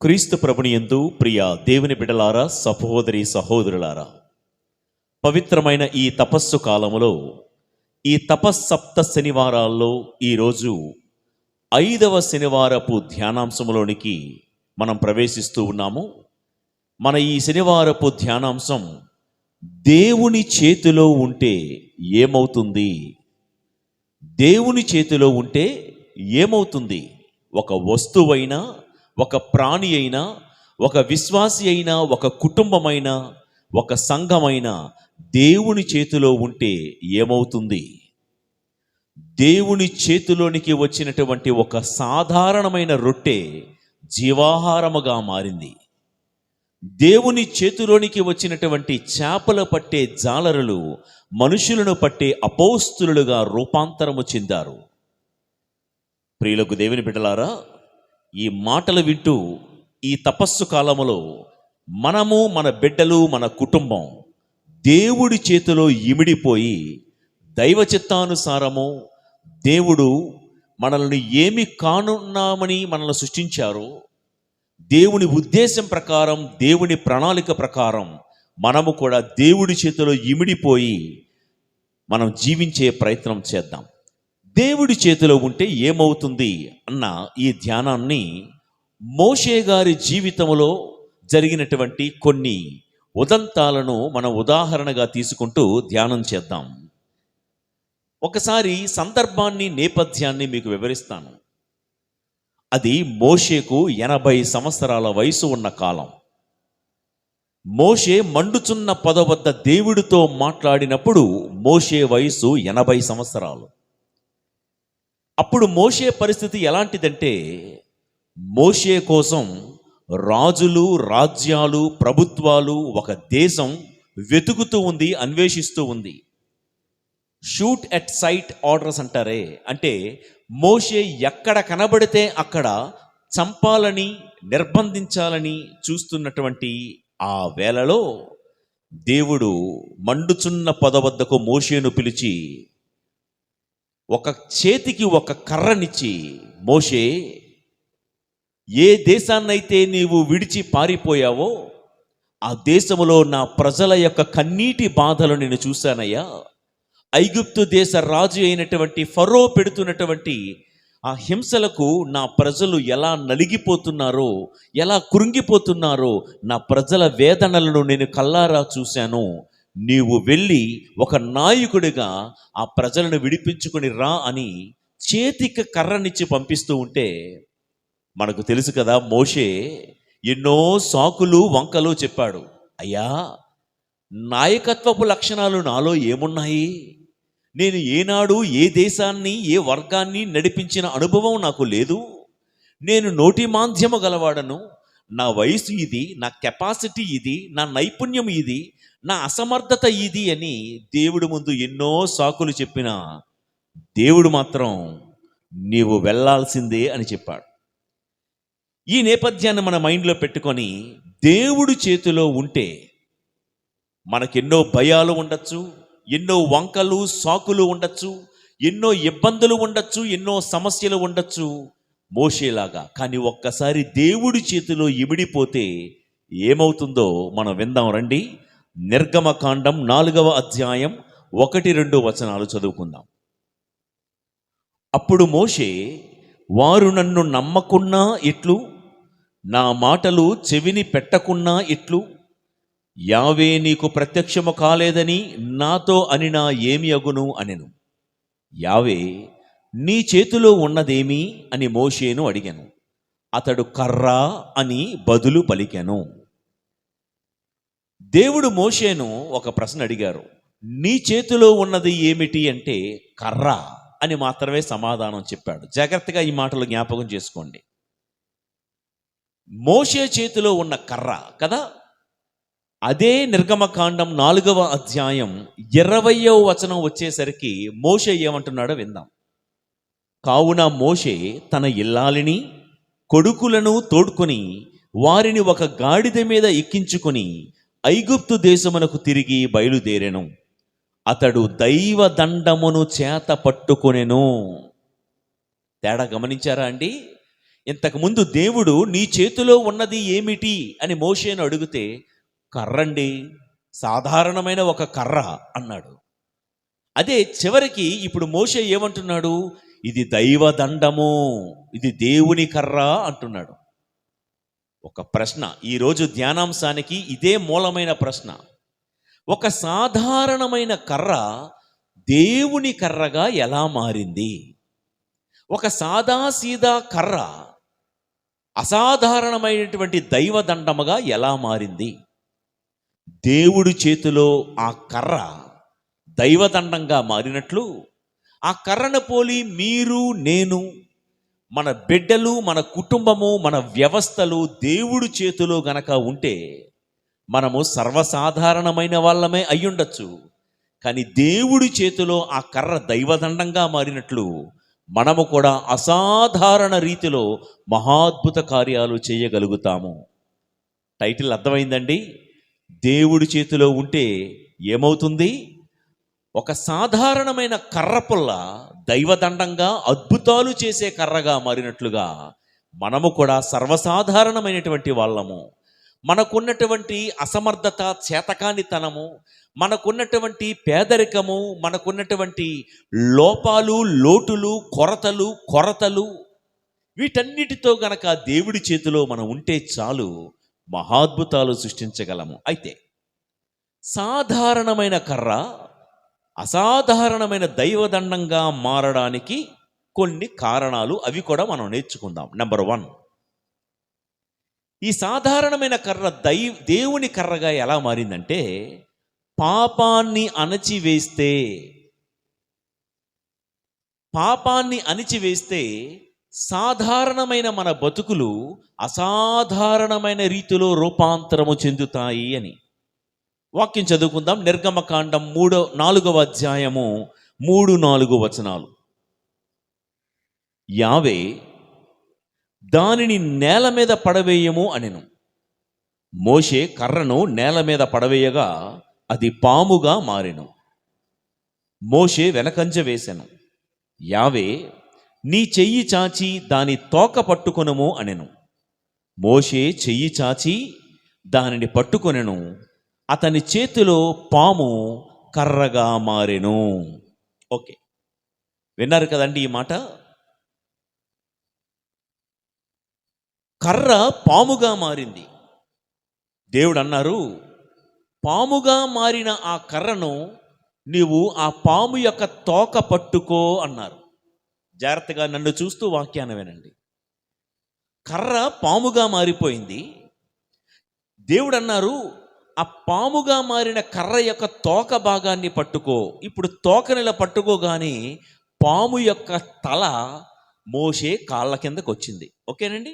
క్రీస్తు ప్రభుని యందు ప్రియ దేవుని బిడ్డలారా, సహోదరి సహోదరులారా, పవిత్రమైన ఈ తపస్సు కాలములో, ఈ తపస్సప్త శనివారాల్లో ఈరోజు 5వ శనివారపు ధ్యానాంశంలోనికి మనం ప్రవేశిస్తూ ఉన్నాము. మన ఈ శనివారపు ధ్యానాంశం దేవుని చేతిలో ఉంటే ఏమవుతుంది? దేవుని చేతిలో ఉంటే ఏమవుతుంది? ఒక వస్తువైనా, ఒక ప్రాణి అయినా, ఒక విశ్వాసి అయినా, ఒక కుటుంబమైనా, ఒక సంఘమైనా దేవుని చేతిలో ఉంటే ఏమవుతుంది? దేవుని చేతిలోనికి వచ్చినటువంటి ఒక సాధారణమైన రొట్టె జీవాహారముగా మారింది. దేవుని చేతిలోనికి వచ్చినటువంటి చేపలు పట్టే జాలరులు మనుషులను పట్టే అపోస్తులుగా రూపాంతరము చెందారు. ప్రియులకు దేవుని బిడ్డలారా, ఈ మాటలు వింటూ ఈ తపస్సు కాలములో మనము, మన బిడ్డలు, మన కుటుంబం దేవుడి చేతిలో ఇమిడిపోయి దైవ చిత్తానుసారము దేవుడు మనల్ని ఏమి కానున్నామని మనల్ని సృష్టించారో, దేవుని ఉద్దేశం ప్రకారం, దేవుని ప్రణాళిక ప్రకారం మనము కూడా దేవుడి చేతిలో ఇమిడిపోయి మనం జీవించే ప్రయత్నం చేద్దాం. దేవుడి చేతిలో ఉంటే ఏమవుతుంది అన్న ఈ ధ్యానాన్ని మోషే గారి జీవితంలో జరిగినటువంటి కొన్ని ఉదంతాలను మనం ఉదాహరణగా తీసుకుంటూ ధ్యానం చేద్దాం. ఒకసారి సందర్భాన్ని, నేపథ్యాన్ని మీకు వివరిస్తాను. అది మోషేకు 80 సంవత్సరాల వయసు ఉన్న కాలం. మోషే మండుచున్న పొద వద్ద దేవుడితో మాట్లాడినప్పుడు మోషే వయసు 80 సంవత్సరాలు. అప్పుడు మోషే పరిస్థితి ఎలాంటిదంటే, మోషే కోసం రాజులు, రాజ్యాలు, ప్రభుత్వాలు, ఒక దేశం వెతుకుతూ ఉంది, అన్వేషిస్తూ ఉంది. షూట్ ఎట్ సైట్ ఆర్డర్స్ అంటారే, అంటే మోషే ఎక్కడ కనబడితే అక్కడ చంపాలని, నిర్బంధించాలని చూస్తున్నటువంటి ఆ వేళలో దేవుడు మండుచున్న పొద వద్దకు మోషేను పిలిచి ఒక చేతికి ఒక కర్రనిచ్చి, మోషే, ఏ దేశాన్నైతే నీవు విడిచి పారిపోయావో ఆ దేశములో నా ప్రజల యొక్క కన్నీటి బాధలు నేను చూశానయ్యా. ఐగుప్తు దేశ రాజు అయినటువంటి ఫరో పెడుతున్నటువంటి ఆ హింసలకు నా ప్రజలు ఎలా నలిగిపోతున్నారో, ఎలా కృంగిపోతున్నారో, నా ప్రజల వేదనలను నేను కల్లారా చూశాను. నీవు వెళ్ళి ఒక నాయకుడిగా ఆ ప్రజలను విడిపించుకొని రా అని చేతికి కర్రనిచ్చి పంపిస్తూ ఉంటే, మనకు తెలుసు కదా, మోషే ఎన్నో సాకులు వంకలు చెప్పాడు. అయ్యా, నాయకత్వపు లక్షణాలు నాలో ఏమున్నాయి? నేను ఏనాడు ఏ దేశాన్ని, ఏ వర్గాన్ని నడిపించిన అనుభవం నాకు లేదు. నేను నోటి మాంద్యము గలవాడను. నా వయసు ఇది, నా కెపాసిటీ ఇది, నా నైపుణ్యం ఇది, నా అసమర్థత ఇది అని దేవుడి ముందు ఎన్నో సాకులు చెప్పిన దేవుడు మాత్రం నీవు వెళ్ళాల్సిందే అని చెప్పాడు. ఈ నేపథ్యాన్ని మన మైండ్లో పెట్టుకొని దేవుడి చేతిలో ఉంటే మనకెన్నో భయాలు ఉండొచ్చు, ఎన్నో వంకలు సాకులు ఉండొచ్చు, ఎన్నో ఇబ్బందులు ఉండొచ్చు, ఎన్నో సమస్యలు ఉండొచ్చు మోషేలాగా. కానీ ఒక్కసారి దేవుడి చేతిలో ఇమిడిపోతే ఏమవుతుందో మనం విందాం రండి. నిర్గమకాండం 4వ అధ్యాయం 1-2 వచనాలు చదువుకుందాం. అప్పుడు మోషే, వారు నన్ను నమ్మకున్నా ఇట్లు, నా మాటలు చెవిని పెట్టకున్నా ఇట్లు, యావే నీకు ప్రత్యక్షము కాలేదని నాతో అనినా ఏమి అగును అనెను. యావే, నీ చేతిలో ఉన్నదేమి అని మోషేను అడిగాను. అతడు కర్రా అని బదులు పలికెను. దేవుడు మోషేను ఒక ప్రశ్న అడిగారు. నీ చేతిలో ఉన్నది ఏమిటి అంటే కర్ర అని మాత్రమే సమాధానం చెప్పాడు. జాగ్రత్తగా ఈ మాటలు జ్ఞాపకం చేసుకోండి. మోషే చేతిలో ఉన్న కర్ర కదా. అదే నిర్గమకాండం 4వ అధ్యాయం 20వ వచనం వచ్చేసరికి మోషే ఏమంటున్నాడో విందాం. కావున మోషే తన ఇల్లాలిని, కొడుకులను తోడ్కొని వారిని ఒక గాడిద మీద ఎక్కించుకొని ఐగుప్తు దేశమునకు తిరిగి బయలుదేరెను. అతడు దైవ దండమును చేత పట్టుకొనెను. తేడా గమనించారా అండి? ఇంతకుముందు దేవుడు నీ చేతిలో ఉన్నది ఏమిటి అని మోషేను అడిగితే కర్రండి, సాధారణమైన ఒక కర్ర అన్నాడు. అదే చివరికి ఇప్పుడు మోషే ఏమంటున్నాడు? ఇది దైవదండము, ఇది దేవుని కర్ర అంటున్నాడు. ఒక ప్రశ్న, ఈరోజు ధ్యానాంశానికి ఇదే మూలమైన ప్రశ్న. ఒక సాధారణమైన కర్ర దేవుని కర్రగా ఎలా మారింది? ఒక సాదాసీదా కర్ర అసాధారణమైనటువంటి దైవదండముగా ఎలా మారింది? దేవుడి చేతిలో ఆ కర్ర దైవదండంగా మారినట్లు ఆ కర్రను పోలి మీరు, నేను, మన బిడ్డలు, మన కుటుంబము, మన వ్యవస్థలు దేవుడి చేతిలో గనక ఉంటే మనము సర్వసాధారణమైన వాళ్ళమే అయ్యుండొచ్చు. కానీ దేవుడి చేతిలో ఆ కర్ర దైవదండంగా మారినట్లు మనము కూడా అసాధారణ రీతిలో మహాద్భుత కార్యాలు చేయగలుగుతాము. టైటిల్ అర్థమైందండి? దేవుడి చేతిలో ఉంటే ఏమవుతుంది? ఒక సాధారణమైన కర్ర పుల్ల దైవదండంగా అద్భుతాలు చేసే కర్రగా మారినట్లుగా మనము కూడా సర్వసాధారణమైనటువంటి వాళ్ళము. మనకున్నటువంటి అసమర్థత, చేతకానితనము, మనకున్నటువంటి పేదరికము, మనకున్నటువంటి లోపాలు, లోటులు, కొరతలు వీటన్నిటితో గనక దేవుడి చేతిలో మనం ఉంటే చాలు, మహాద్భుతాలు సృష్టించగలము. అయితే సాధారణమైన కర్ర అసాధారణమైన దైవదండంగా మారడానికి కొన్ని కారణాలు, అవి కూడా మనం నేర్చుకుందాం. నెంబర్ 1, ఈ సాధారణమైన కర్ర దేవుని కర్రగా ఎలా మారిందంటే పాపాన్ని అణిచివేస్తే సాధారణమైన మన బతుకులు అసాధారణమైన రీతిలో రూపాంతరము చెందుతాయి అని వాక్యం చదువుకుందాం. నిర్గమకాండం 4వ అధ్యాయము 3-4 వచనాలు. యావే దానిని నేల మీద పడవేయము అనెను. మోషే కర్రను నేల మీద పడవేయగా అది పాముగా మారెను. మోషే వెనకంజ వేసెను. యావే నీ చెయ్యి చాచి దాని తోక పట్టుకొనుము అనెను. మోషే చెయ్యి చాచి దానిని పట్టుకొనెను. అతని చేతిలో పాము కర్రగా మారెను. ఓకే, విన్నారు కదండి ఈ మాట? కర్ర పాముగా మారింది. దేవుడు అన్నారు, పాముగా మారిన ఆ కర్రను నీవు ఆ పాము యొక్క తోక పట్టుకో అన్నారు. జాగ్రత్తగా నన్ను చూస్తూ వాక్యాన్ని వినండి. కర్ర పాముగా మారిపోయింది. దేవుడు అన్నారు, ఆ పాముగా మారిన కర్ర యొక్క తోక భాగాన్ని పట్టుకో. ఇప్పుడు తోకనిలా పట్టుకోగానే పాము యొక్క తల మోషే కాళ్ళ కిందకు వచ్చింది. ఓకేనండి?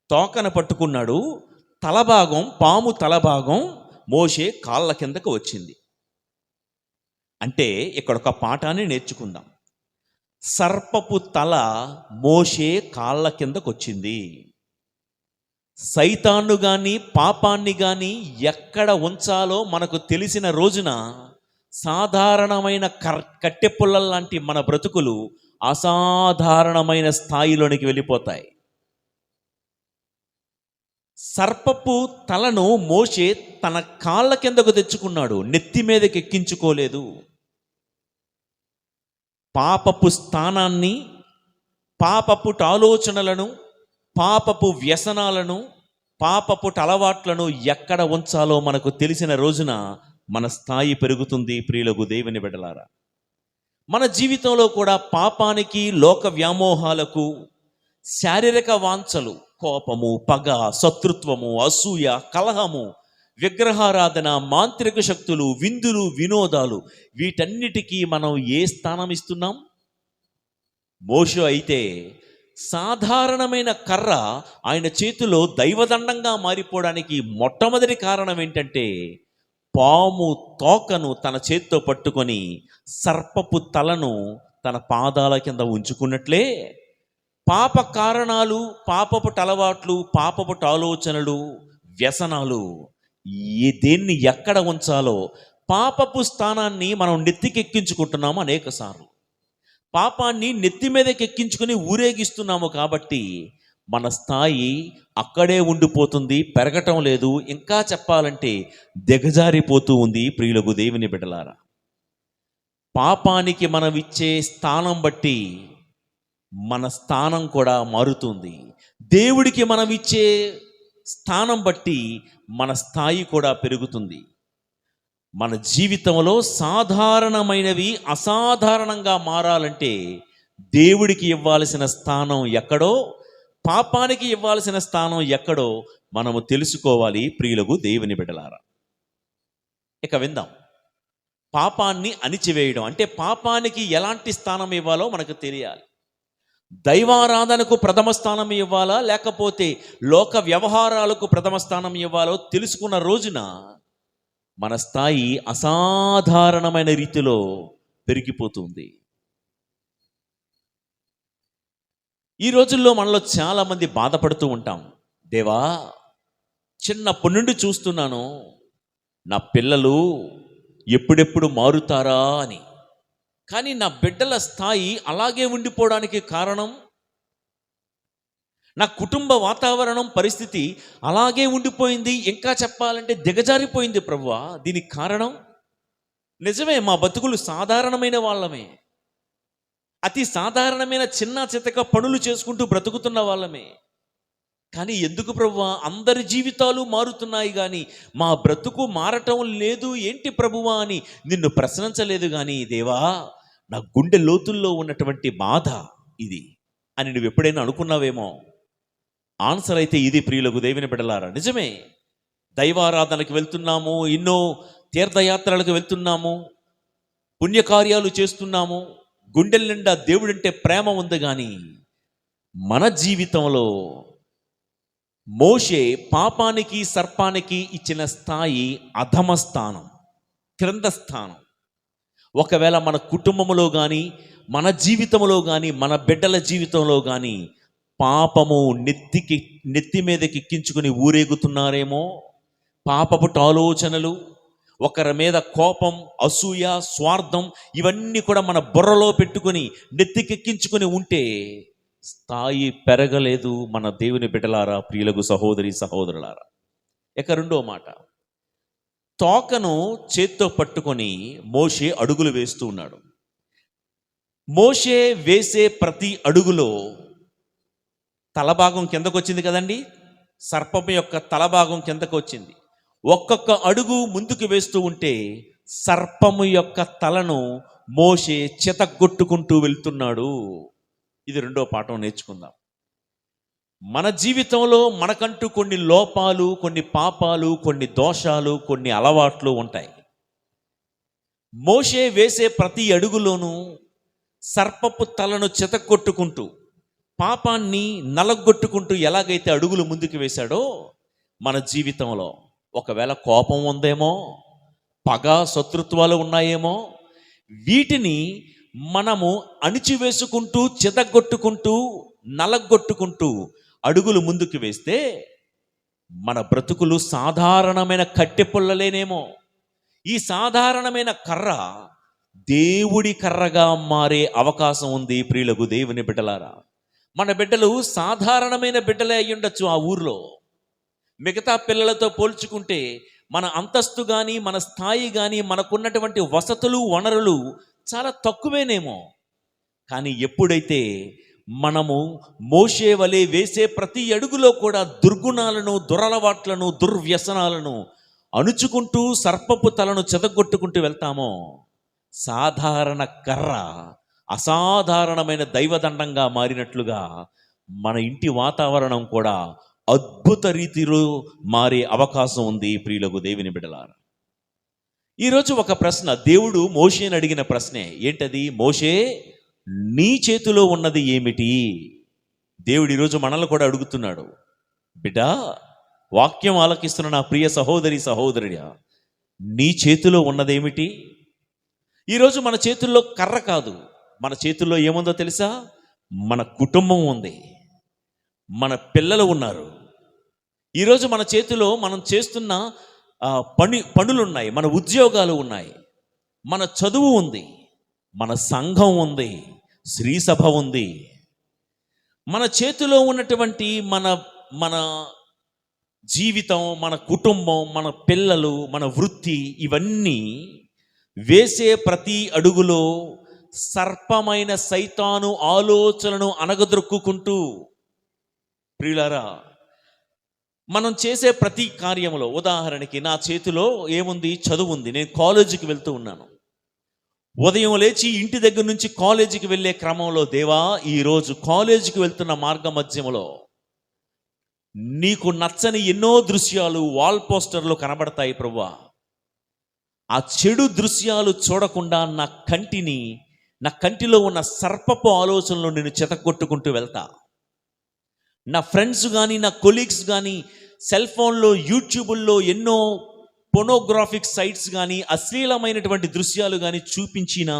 తోకను పట్టుకున్నాడు, తలభాగం, పాము తలభాగం మోషే కాళ్ళ కిందకు వచ్చింది. అంటే ఇక్కడ ఒక పాఠాన్ని నేర్చుకుందాం. సర్పపు తల మోషే కాళ్ళ కిందకు వచ్చింది. సైతాన్ను కానీ పాపాన్ని కానీ ఎక్కడ ఉంచాలో మనకు తెలిసిన రోజున సాధారణమైన కట్టె పుల్లల లాంటి మన బ్రతుకులు అసాధారణమైన స్థాయిలోనికి వెళ్ళిపోతాయి. సర్పపు తలను మోషే తన కాళ్ళ కిందకు తెచ్చుకున్నాడు, నెత్తి మీదకి ఎక్కించుకోలేదు. పాపపు స్థానాన్ని, పాపపు ఆలోచనలను, పాపపు వ్యసనాలను, పాపపు అలవాట్లను ఎక్కడ ఉంచాలో మనకు తెలిసిన రోజున మన స్థాయి పెరుగుతుంది. ప్రియులకు దేవుని బిడ్డలారా, మన జీవితంలో కూడా పాపానికి, లోక వ్యామోహాలకు, శారీరక వాంఛలు, కోపము, పగ, శత్రుత్వము, అసూయ, కలహము, విగ్రహారాధన, మాంత్రిక శక్తులు, విందులు, వినోదాలు, వీటన్నిటికీ మనం ఏ స్థానం ఇస్తున్నాం? మోషే అయితే సాధారణమైన కర్ర ఆయన చేతిలో దైవదండంగా మారిపోవడానికి మొట్టమొదటి కారణం ఏంటంటే పాము తోకను తన చేత్తో పట్టుకొని సర్పపు తలను తన పాదాల కింద ఉంచుకున్నట్లే పాప కారణాలు, పాపపు అలవాట్లు, పాపపు ఆలోచనలు, వ్యసనాలు దేన్ని ఎక్కడ ఉంచాలో పాపపు స్థానాన్ని మనం నెత్తికెక్కించుకుంటున్నాము అనేక సార్లు. పాపాన్ని నెత్తి మీదకి ఎక్కించుకుని ఊరేగిస్తున్నాము. కాబట్టి మన స్థాయి అక్కడే ఉండిపోతుంది, పెరగటం లేదు. ఇంకా చెప్పాలంటే దిగజారిపోతూ ఉంది. ప్రియులకు దేవుని బిడ్డలారా, పాపానికి మనం ఇచ్చే స్థానం బట్టి మన స్థానం కూడా మారుతుంది. దేవుడికి మనం ఇచ్చే స్థానం బట్టి మన స్థాయి కూడా పెరుగుతుంది. మన జీవితంలో సాధారణమైనవి అసాధారణంగా మారాలంటే దేవుడికి ఇవ్వాల్సిన స్థానం ఎక్కడో, పాపానికి ఇవ్వాల్సిన స్థానం ఎక్కడో మనము తెలుసుకోవాలి. ప్రియులకు దేవుని బిడ్డలారా, ఇక విందాం. పాపాన్ని అణిచివేయడం అంటే పాపానికి ఎలాంటి స్థానం ఇవ్వాలో మనకు తెలియాలి. దైవారాధనకు ప్రథమ స్థానం ఇవ్వాలా, లేకపోతే లోక వ్యవహారాలకు ప్రథమ స్థానం ఇవ్వాలో తెలుసుకున్న రోజున మన స్థాయి అసాధారణమైన రీతిలో పెరిగిపోతుంది. ఈ రోజుల్లో మనలో చాలామంది బాధపడుతూ ఉంటాం. దేవా, చిన్నప్పటి నుండి చూస్తున్నాను నా పిల్లలు ఎప్పుడెప్పుడు మారుతారా అని. కానీ నా బిడ్డల స్థాయి అలాగే ఉండిపోవడానికి కారణం, నా కుటుంబ వాతావరణం పరిస్థితి అలాగే ఉండిపోయింది, ఇంకా చెప్పాలంటే దిగజారిపోయింది ప్రభువా. దీనికి కారణం నిజమే, మా బతుకులు సాధారణమైన వాళ్ళమే, అతి సాధారణమైన చిన్న చితక పనులు చేసుకుంటూ బ్రతుకుతున్న వాళ్ళమే. కానీ ఎందుకు ప్రభువా అందరి జీవితాలు మారుతున్నాయి కానీ మా బ్రతుకు మారటం లేదు ఏంటి ప్రభువా అని నిన్ను ప్రశ్నించలేదు. కానీ దేవా, నా గుండె లోతుల్లో ఉన్నటువంటి బాధ ఇది అని నువ్వు ఎప్పుడైనా అనుకున్నావేమో? ఆన్సర్ అయితే ఇది ప్రియులకు దేవుని బిడ్డలారా. నిజమే, దైవారాధనకు వెళ్తున్నాము, ఎన్నో తీర్థయాత్రలకు వెళ్తున్నాము, పుణ్యకార్యాలు చేస్తున్నాము, గుండెల నిండా దేవుడంటే ప్రేమ ఉంది. కానీ మన జీవితంలో మోషే పాపానికి సర్పానికి ఇచ్చిన స్థాయి అధమ స్థానం, క్రింద స్థానం. ఒకవేళ మన కుటుంబంలో కానీ, మన జీవితంలో కానీ, మన బిడ్డల జీవితంలో కానీ పాపము నెత్తి మీదకి ఎక్కించుకుని ఊరేగుతున్నారేమో, పాపపు ఆలోచనలు, ఒకరి మీద కోపం, అసూయ, స్వార్థం ఇవన్నీ కూడా మన బుర్రలో పెట్టుకొని నెత్తికెక్కించుకొని ఉంటే స్థాయి పెరగలేదు. మన దేవుని బిడ్డలారా, ప్రియులకు సహోదరి సహోదరులారా, ఇక రెండో మాట, తోకను చేత్తో పట్టుకొని మోషే అడుగులు వేస్తూ ఉన్నాడు. మోషే వేసే ప్రతి అడుగులో తలభాగం కిందకు వచ్చింది కదండి, సర్పం యొక్క తలభాగం కిందకు వచ్చింది. ఒక్కొక్క అడుగు ముందుకు వేస్తూ ఉంటే సర్పము యొక్క తలను మోషే చితగొట్టుకుంటూ వెళ్తున్నాడు. ఇది రెండో పాఠం నేర్చుకుందాం. మన జీవితంలో మనకంటూ కొన్ని లోపాలు, కొన్ని పాపాలు, కొన్ని దోషాలు, కొన్ని అలవాట్లు ఉంటాయి. మోషే వేసే ప్రతి అడుగులోనూ సర్పపు తలను చితగొట్టుకుంటూ, పాపాన్ని నలగొట్టుకుంటూ ఎలాగైతే అడుగులు ముందుకు వేశాడో, మన జీవితంలో ఒకవేళ కోపం ఉందేమో, పగ, శత్రుత్వాలు ఉన్నాయేమో, వీటిని మనము అణిచివేసుకుంటూ, చితగొట్టుకుంటూ, నలగొట్టుకుంటూ అడుగులు ముందుకు వేస్తే మన బ్రతుకులు సాధారణమైన కట్టె పుల్లలేనేమో. ఈ సాధారణమైన కర్ర దేవుడి కర్రగా మారే అవకాశం ఉంది. ప్రియులకు దేవుని బిడ్డలారా, మన బిడ్డలు సాధారణమైన బిడ్డలే అయి ఉండొచ్చు. ఆ ఊర్లో మిగతా పిల్లలతో పోల్చుకుంటే మన అంతస్తు కానీ, మన స్థాయి కానీ, మనకున్నటువంటి వసతులు, వనరులు చాలా తక్కువేనేమో. కానీ ఎప్పుడైతే మనము మోషే వలె వేసే ప్రతి అడుగులో కూడా దుర్గుణాలను, దురలవాట్లను, దుర్వ్యసనాలను అణుచుకుంటూ సర్పపు తలను చెదగొట్టుకుంటూ వెళ్తామో, సాధారణ కర్ర అసాధారణమైన దైవదండంగా మారినట్లుగా మన ఇంటి వాతావరణం కూడా అద్భుత రీతిలో మారే అవకాశం ఉంది. ప్రియులకు దేవుని బిడ్డలారా, ఈరోజు ఒక ప్రశ్న దేవుడు మోషేని అడిగిన ప్రశ్నే. ఏంటది? మోషే, నీ చేతిలో ఉన్నది ఏమిటి? దేవుడు ఈరోజు మనల్ని కూడా అడుగుతున్నాడు. బిడ్డా, వాక్యం ఆలకిస్తున్న నా ప్రియ సహోదరి సహోదరుడా, నీ చేతిలో ఉన్నదేమిటి? ఈరోజు మన చేతుల్లో కర్ర కాదు, మన చేతుల్లో ఏముందో తెలుసా? మన కుటుంబం ఉంది, మన పిల్లలు ఉన్నారు. ఈరోజు మన చేతిలో మనం చేస్తున్న పనులున్నాయి, మన ఉద్యోగాలు ఉన్నాయి, మన చదువు ఉంది, మన సంఘం ఉంది, శ్రీ సభ ఉంది. మన చేతిలో ఉన్నటువంటి మన మన జీవితం, మన కుటుంబం, మన పిల్లలు, మన వృత్తి, ఇవన్నీ వేసే ప్రతి అడుగులో సర్పమైన సైతాను ఆలోచనను అణగద్రొక్కుంటూ, ప్రియులారా, మనం చేసే ప్రతి కార్యంలో, ఉదాహరణకి నా చేతిలో ఏముంది? చదువు ఉంది. నేను కాలేజీకి వెళ్తూ ఉన్నాను. ఉదయం లేచి ఇంటి దగ్గర నుంచి కాలేజీకి వెళ్ళే క్రమంలో, దేవా, ఈరోజు కాలేజీకి వెళ్తున్న మార్గ మధ్యములో నీకు నచ్చని ఎన్నో దృశ్యాలు వాల్ పోస్టర్లు కనబడతాయి ప్రభువా. ఆ చెడు దృశ్యాలు చూడకుండా నా కంటిలో ఉన్న సర్పపు ఆలోచనలు నేను చెతగొట్టుకుంటూ వెళ్తా. నా ఫ్రెండ్స్ కానీ, నా కొలీగ్స్ కానీ సెల్ ఫోన్లో, యూట్యూబుల్లో ఎన్నో పోనోగ్రాఫిక్ సైట్స్ కానీ, అశ్లీలమైనటువంటి దృశ్యాలు కానీ చూపించినా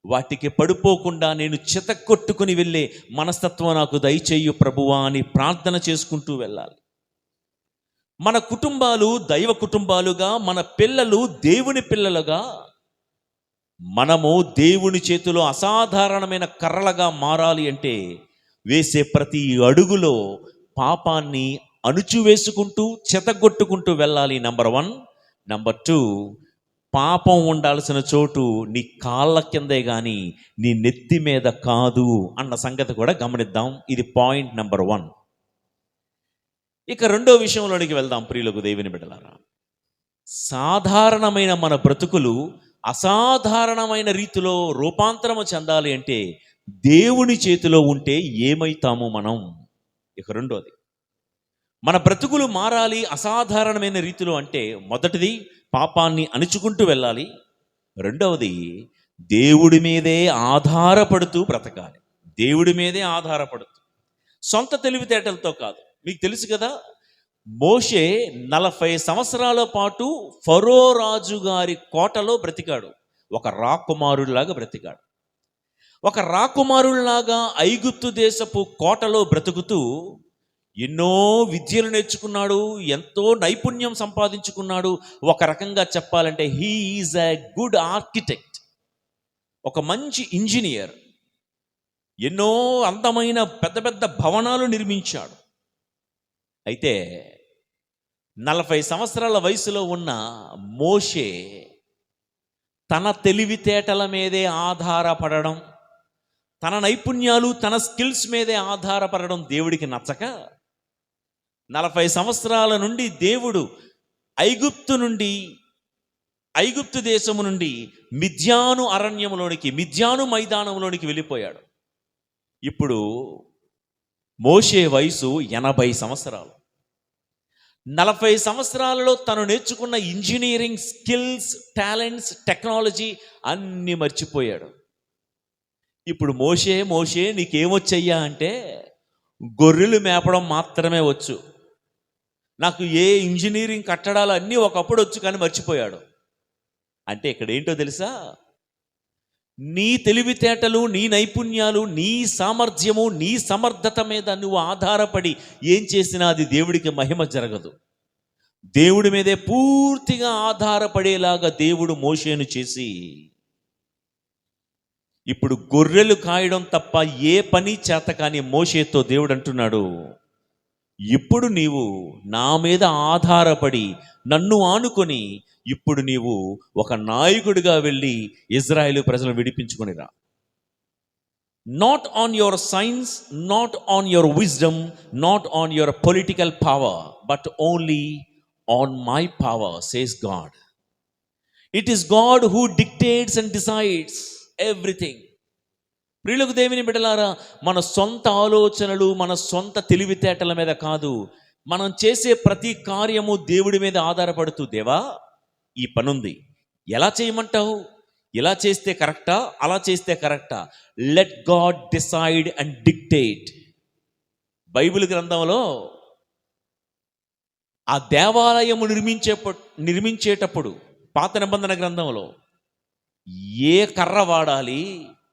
వాటికి పడిపోకుండా నేను చెతగొట్టుకుని వెళ్ళే మనస్తత్వం నాకు దయచేయు ప్రభువా అని ప్రార్థన చేసుకుంటూ వెళ్ళాలి. మన కుటుంబాలు దైవ కుటుంబాలుగా, మన పిల్లలు దేవుని పిల్లలుగా, మనము దేవుని చేతిలో అసాధారణమైన కర్రలుగా మారాలి అంటే వేసే ప్రతి అడుగులో పాపాన్ని అణుచువేసుకుంటూ చెతగొట్టుకుంటూ వెళ్ళాలి. నంబర్ 1. నంబర్ 2, పాపం ఉండాల్సిన చోటు నీ కాళ్ళ కిందే కానీ నీ నెత్తి మీద కాదు అన్న సంగతి కూడా గమనిద్దాం. ఇది పాయింట్ నంబర్ 1. ఇక రెండో విషయంలోనికి వెళ్దాం. ప్రియులకు దేవుని బిడ్డలారా, సాధారణమైన మన బ్రతుకులు అసాధారణమైన రీతిలో రూపాంతరము చెందాలి అంటే దేవుని చేతిలో ఉంటే ఏమైతాము మనం? ఇక రెండోది, మన బ్రతుకులు మారాలి అసాధారణమైన రీతిలో అంటే, మొదటిది పాపాన్ని అణుచుకుంటూ వెళ్ళాలి. రెండవది, దేవుడి మీదే ఆధారపడుతూ బ్రతకాలి. దేవుడి మీదే ఆధారపడుతూ, సొంత తెలివితేటలతో కాదు. మీకు తెలుసు కదా, మోషే 40 సంవత్సరాల పాటు ఫరో రాజు గారి కోటలో బ్రతికాడు. ఒక రాకుమారుడిలాగా బ్రతికాడు. ఒక రాకుమారుడిలాగా ఐగుప్తు దేశపు కోటలో బ్రతుకుతూ ఎన్నో విద్యలు నేర్చుకున్నాడు, ఎంతో నైపుణ్యం సంపాదించుకున్నాడు. ఒక రకంగా చెప్పాలంటే he is a good architect, ఒక మంచి ఇంజనీర్. ఎన్నో అందమైన పెద్ద పెద్ద భవనాలు నిర్మించాడు. అయితే 40 సంవత్సరాల వయసులో ఉన్న మోషే తన తెలివితేటల మీదే ఆధారపడడం, తన నైపుణ్యాలు, తన స్కిల్స్ మీదే ఆధారపడడం దేవుడికి నచ్చక 40 సంవత్సరాల నుండి దేవుడు ఐగుప్తు దేశము నుండి మిద్యాను అరణ్యంలోనికి, మిద్యాను మైదానంలోనికి వెళ్ళిపోయాడు. ఇప్పుడు మోషే వయసు 80 సంవత్సరాలు. 40 సంవత్సరాలలో తను నేర్చుకున్న ఇంజనీరింగ్ స్కిల్స్, టాలెంట్స్, టెక్నాలజీ అన్నీ మర్చిపోయాడు. ఇప్పుడు మోషే నీకేమొచ్చయ్యా అంటే, గొర్రెలు మేపడం మాత్రమే వచ్చు, నాకు ఏ ఇంజనీరింగ్ కట్టడాలు అన్నీ ఒకప్పుడు వచ్చు కానీ మర్చిపోయాడు. అంటే ఇక్కడ ఏంటో తెలుసా, నీ తెలివితేటలు, నీ నైపుణ్యాలు, నీ సామర్థ్యము, నీ సమర్థత మీద నువ్వు ఆధారపడి ఏం చేసినా అది దేవుడికి మహిమ జరగదు. దేవుడి మీదే పూర్తిగా ఆధారపడేలాగా దేవుడు మోషేను చేసి ఇప్పుడు గొర్రెలు కాయడం తప్ప ఏ పని చేత కానీ మోషేతో దేవుడు అంటున్నాడు, ఇప్పుడు నీవు నా మీద ఆధారపడి నన్ను ఆనుకొని ఇప్పుడు నీవు ఒక నాయకుడిగా వెళ్ళి ఇజ్రాయేలు ప్రజలను విడిపించుకొనిరా. Not on your science, not on your wisdom, not on your political power, but only on my power, says God. It is God who dictates and decides everything. ప్రియులకు దేవుని బిడ్డలారా, మన సొంత ఆలోచనలు, మన సొంత తెలివితేటల మీద కాదు, మనం చేసే ప్రతి కార్యము దేవుడి మీద ఆధారపడుతూ, దేవా ఈ పనుంది, ఎలా చేయమంటావు? ఇలా చేస్తే కరెక్టా, అలా చేస్తే కరెక్టా? Let God decide and dictate. Bible గ్రంథంలో ఆ దేవాలయము నిర్మించేటప్పుడు పాత నిబంధన గ్రంథంలో ఏ కర్ర వాడాలి,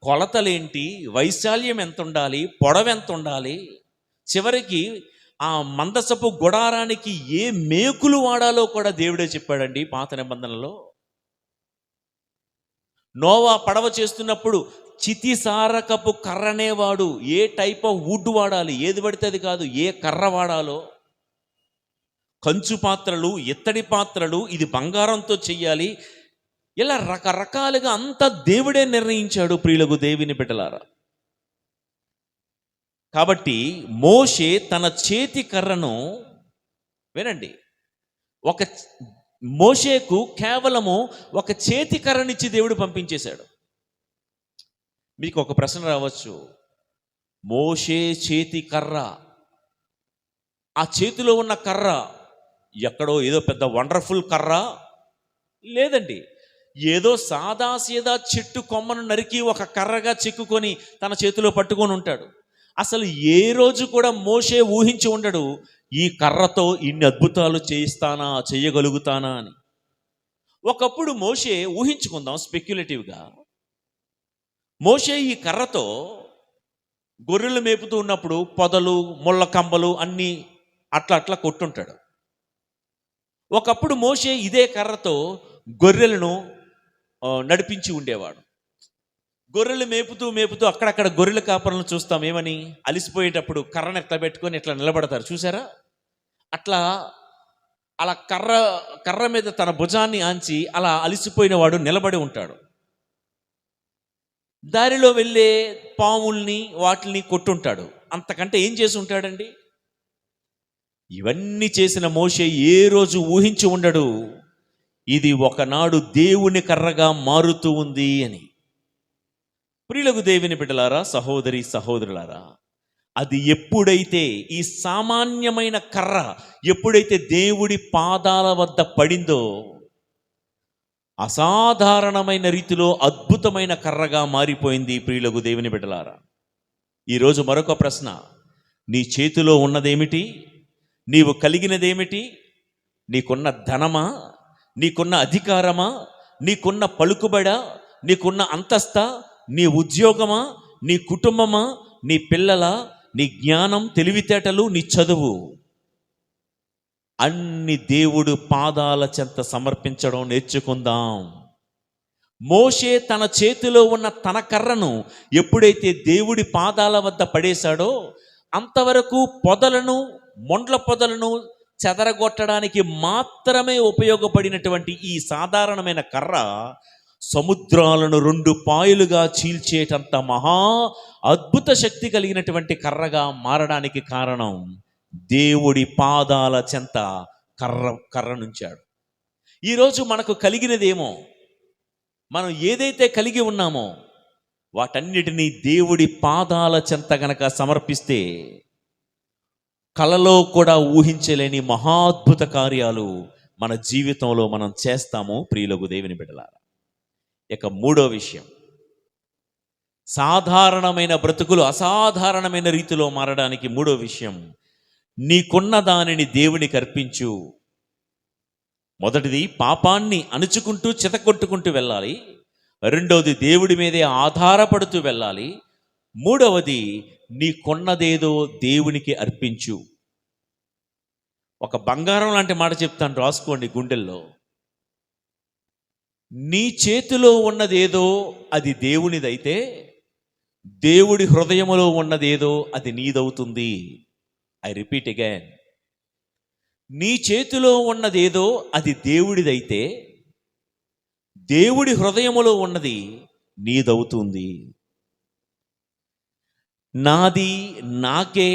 కొలతలేంటి, వైశాల్యం ఎంత ఉండాలి, పొడవు ఎంత ఉండాలి, చివరికి ఆ మందసపు గుడారానికి ఏ మేకులు వాడాలో కూడా దేవుడే చెప్పాడండి పాత నిబంధనలో. నోవా పడవ చేస్తున్నప్పుడు చితిసారకపు కర్రనేవాడు. ఏ టైప్ ఆఫ్ వుడ్ వాడాలి, ఏది పడితే అది కాదు, ఏ కర్ర వాడాలో, కంచు పాత్రలు, ఇత్తడి పాత్రలు, ఇది బంగారంతో చెయ్యాలి, ఇలా రకరకాలుగా అంతా దేవుడే నిర్ణయించాడు. ప్రియులకు దేవుని బిడ్డలారా, కాబట్టి మోషే తన చేతి కర్రను, వినండి, ఒక మోషేకు కేవలము ఒక చేతి కర్రనిచ్చి దేవుడు పంపించేశాడు. మీకు ఒక ప్రశ్న రావచ్చు, మోషే చేతి కర్ర, ఆ చేతిలో ఉన్న కర్ర ఎక్కడో ఏదో పెద్ద వండర్ఫుల్ కర్ర లేదండి, ఏదో సాదాసీదా చెట్టు కొమ్మను నరికి ఒక కర్రగా చెక్కుకొని తన చేతిలో పట్టుకొని ఉంటాడు. అసలు ఏ రోజు కూడా మోషే ఊహించి ఉండడు, ఈ కర్రతో ఇన్ని అద్భుతాలు చేయగలుగుతానా అని. ఒకప్పుడు మోషే ఊహించుకుందాం స్పెక్యులేటివ్గా, మోషే ఈ కర్రతో గొర్రెలు మేపుతూ ఉన్నప్పుడు పొదలు, ముళ్ళ కంబలు అన్నీ అట్లా కొట్టుంటాడు. ఒకప్పుడు మోషే ఇదే కర్రతో గొర్రెలను నడిపించి ఉండేవాడు. గొర్రెలు మేపుతూ అక్కడక్కడ గొర్రెల కాపరులను చూస్తాం, ఏమని, అలిసిపోయేటప్పుడు కర్రను ఎట్లా పెట్టుకొని ఇట్లా నిలబడతారు చూసారా, అలా కర్ర మీద తన భుజాన్ని ఆంచి అలా అలిసిపోయిన వాడు నిలబడి ఉంటాడు. దారిలో వెళ్ళే పాముల్ని వాటిని కొట్టుంటాడు. అంతకంటే ఏం చేసి ఉంటాడండి? ఇవన్నీ చేసిన మోషే ఏ రోజు ఊహించి ఉండడు, ఇది ఒకనాడు దేవుని కర్రగా మారుతూ ఉంది అని. ప్రియులకు దేవుని బిడ్డలారా, సహోదరి సహోదరులారా, అది ఎప్పుడైతే, ఈ సామాన్యమైన కర్ర ఎప్పుడైతే దేవుడి పాదాల వద్ద పడిందో, అసాధారణమైన రీతిలో అద్భుతమైన కర్రగా మారిపోయింది. ప్రియులకు దేవుని బిడ్డలారా, ఈరోజు మరొక ప్రశ్న, నీ చేతిలో ఉన్నదేమిటి? నీవు కలిగినదేమిటి? నీకున్న ధనమా? నీకున్న అధికారమా? నీకున్న పలుకుబడా? నీకున్న అంతస్తా? నీ ఉద్యోగమా? నీ కుటుంబమా? నీ పిల్లల? నీ జ్ఞానం, తెలివితేటలు, నీ చదువు, అన్ని దేవుడు పాదాల చెంత సమర్పించడం నేర్చుకుందాం. మోషే తన చేతిలో ఉన్న తన కర్రను ఎప్పుడైతే దేవుడి పాదాల వద్ద పడేశాడో, అంతవరకు పొదలను, మొండ్ల పొదలను చెదరగొట్టడానికి మాత్రమే ఉపయోగపడినటువంటి ఈ సాధారణమైన కర్ర సముద్రాలను 2 పాయలుగా చీల్చేటంత మహా అద్భుత శక్తి కలిగినటువంటి కర్రగా మారడానికి కారణం దేవుడి పాదాల చెంత కర్రనుంచాడు. ఈరోజు మనకు కలిగినదేమో, మనం ఏదైతే కలిగి ఉన్నామో వాటన్నిటినీ దేవుడి పాదాల చెంత గనక సమర్పిస్తే కలలో కూడా ఊహించలేని మహాద్భుత కార్యాలు మన జీవితంలో మనం చేస్తాము. ప్రియులకు దేవుని బిడ్డలారా, ఇక మూడో విషయం, సాధారణమైన బ్రతుకులు అసాధారణమైన రీతిలో మారడానికి మూడో విషయం, నీకున్న దానిని దేవునికి అర్పించు. మొదటిది, పాపాన్ని అణుచుకుంటూ చితకొట్టుకుంటూ వెళ్ళాలి. రెండవది, దేవుడి మీదే ఆధారపడుతూ వెళ్ళాలి. మూడవది, నీకున్నదేదో దేవునికి అర్పించు. ఒక బంగారం లాంటి మాట చెప్తాను, రాసుకోండి గుండెల్లో. నీ చేతిలో ఉన్నదేదో అది దేవునిదైతే, దేవుడి హృదయములో ఉన్నదేదో అది నీదవుతుంది. ఐ రిపీట్ అగైన్, నీ చేతిలో ఉన్నదేదో అది దేవుడిదైతే, దేవుడి హృదయములో ఉన్నది నీదవుతుంది. నాది, నాకే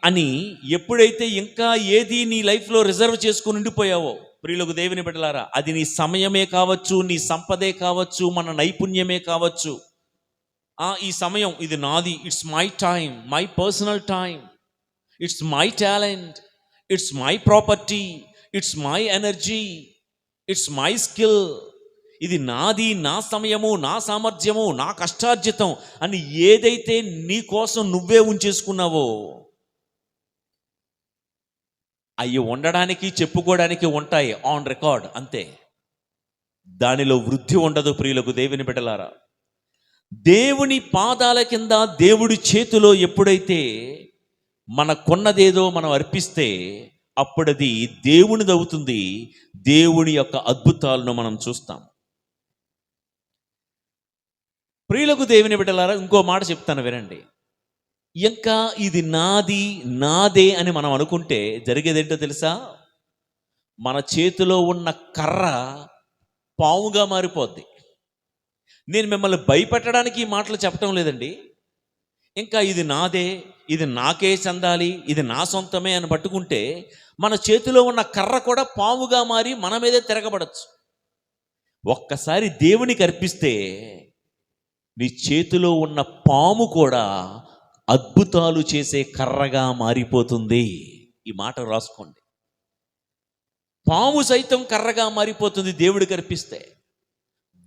అని ఎప్పుడైతే ఇంకా ఏది నీ లైఫ్లో రిజర్వ్ చేసుకుని ఉండిపోయావో, ప్రియులకు దేవుని బిడ్డలారా, అది నీ సమయమే కావచ్చు, నీ సంపదే కావచ్చు, మన నైపుణ్యమే కావచ్చు. ఈ సమయం ఇది నాది, it's my time, my personal time, it's my talent, it's my property, it's my energy, it's my skill, ఇది నాది, నా సమయము, నా సామర్థ్యము, నా కష్టార్జితం అని ఏదైతే నీ కోసం నువ్వే ఉంచేసుకున్నావో, అవి ఉండడానికి, చెప్పుకోవడానికి ఉంటాయి ఆన్ రికార్డ్, అంతే. దానిలో వృద్ధి ఉండదు. ప్రియులకు దేవుని బిడ్డలారా, దేవుని పాదాల కింద, దేవుడి చేతిలో ఎప్పుడైతే మనకున్నదేదో మనం అర్పిస్తే అప్పుడది దేవునిది అవుతుంది. దేవుని యొక్క అద్భుతాలను మనం చూస్తాం. ప్రియులకు దేవుని బిడ్డలారా, ఇంకో మాట చెప్తాను వినండి. ఇంకా ఇది నాది నాదే అని మనం అనుకుంటే జరిగేదేంటో తెలుసా? మన చేతిలో ఉన్న కర్ర పాముగా మారిపోద్ది. నేను మిమ్మల్ని భయపెట్టడానికి ఈ మాటలు చెప్పటం లేదండి. ఇంకా ఇది నాదే, ఇది నాకే చెందాలి, ఇది నా సొంతమే అని పట్టుకుంటే మన చేతిలో ఉన్న కర్ర కూడా పాముగా మారి మన మీదే తిరగబడచ్చు. ఒక్కసారి దేవునికి అర్పిస్తే నీ చేతిలో ఉన్న పాము కూడా అద్భుతాలు చేసే కర్రగా మారిపోతుంది. ఈ మాట రాసుకోండి. పాము సైతం కర్రగా మారిపోతుంది దేవుడికి అర్పిస్తే.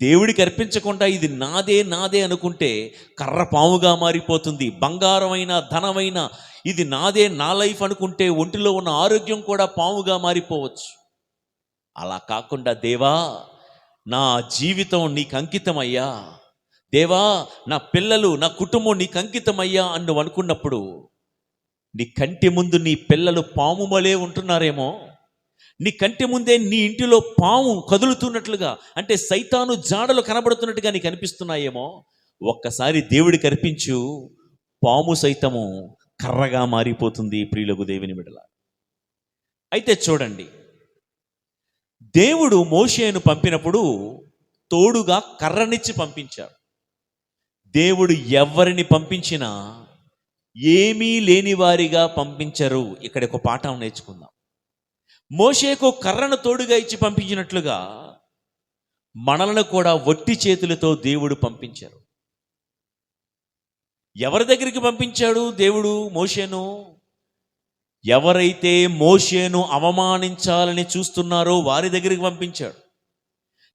దేవుడికి అర్పించకుండా ఇది నాదే నాదే అనుకుంటే కర్ర పాముగా మారిపోతుంది. బంగారమైన ధనమైన ఇది నాదే నా లైఫ్ అనుకుంటే ఒంటిలో ఉన్న ఆరోగ్యం కూడా పాముగా మారిపోవచ్చు. అలా కాకుండా దేవా నా జీవితం నీకు అంకితమయ్యా, దేవా నా పిల్లలు నా కుటుంబం నీకు అంకితమయ్యా అని నువ్వు అనుకున్నప్పుడు నీ కంటి ముందు నీ పిల్లలు పాము వలె ఉంటున్నారేమో, నీ కంటి ముందే నీ ఇంటిలో పాము కదులుతున్నట్లుగా, అంటే సైతాను జాడలు కనబడుతున్నట్టుగా నీకు అనిపిస్తున్నాయేమో, ఒక్కసారి దేవుడికి అర్పించు, పాము సైతము కర్రగా మారిపోతుంది. ప్రియులకు దేవుని బిడ్డల, అయితే చూడండి, దేవుడు మోషేను పంపినప్పుడు తోడుగా కర్రనిచ్చి పంపించారు. దేవుడు ఎవరిని పంపించినా ఏమీ లేని వారిగా పంపించరు. ఇక్కడ ఒక పాఠం నేర్చుకుందాం. మోషేకు కర్రను తోడుగా ఇచ్చి పంపించినట్లుగా మనలను కూడా వట్టి చేతులతో దేవుడు పంపించారు. ఎవరి దగ్గరికి పంపించాడు దేవుడు మోషేను? ఎవరైతే మోషేను అవమానించాలని చూస్తున్నారో వారి దగ్గరికి పంపించాడు.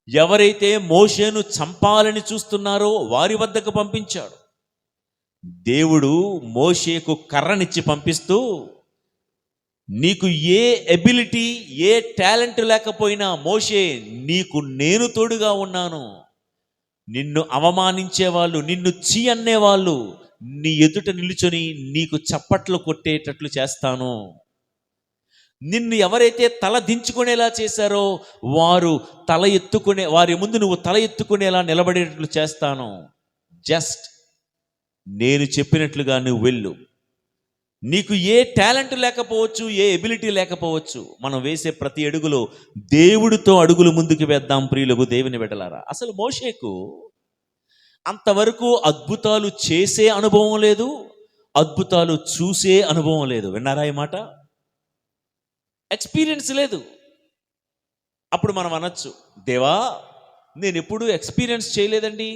ఎవరైతే మోషేను చంపాలని చూస్తున్నారో వారి వద్దకు పంపించాడు. దేవుడు మోషేకు కర్రనిచ్చి పంపిస్తూ, నీకు ఏ ఎబిలిటీ ఏ టాలెంట్ లేకపోయినా మోషే నీకు నేను తోడుగా ఉన్నాను. నిన్ను అవమానించేవాళ్ళు, నిన్ను చీ అనేవాళ్ళు నీ ఎదుట నిలుచొని నీకు చప్పట్లు కొట్టేటట్లు చేస్తాను. నిన్ను ఎవరైతే తల దించుకునేలా చేశారో వారు తల ఎత్తుకునే, వారి ముందు నువ్వు తల ఎత్తుకునేలా నిలబడేటట్లు చేస్తాను. జస్ట్ నేను చెప్పినట్లుగా నువ్వు వెళ్ళు. నీకు ఏ టాలెంట్ లేకపోవచ్చు, ఏ ఎబిలిటీ లేకపోవచ్చు, మనం వేసే ప్రతి అడుగులో దేవుడితో అడుగులు ముందుకు వేద్దాం. ప్రియులకు దేవుని బిడ్డలారా, అసలు మోషేకు అంతవరకు అద్భుతాలు చేసే అనుభవం లేదు, అద్భుతాలు చూసే అనుభవం లేదు. విన్నారా ఈ మాట? ఎక్స్పీరియన్స్ లేదు. అప్పుడు మనం అనొచ్చు, దేవా నేను ఎప్పుడు ఎక్స్పీరియన్స్ చేయలేదండి,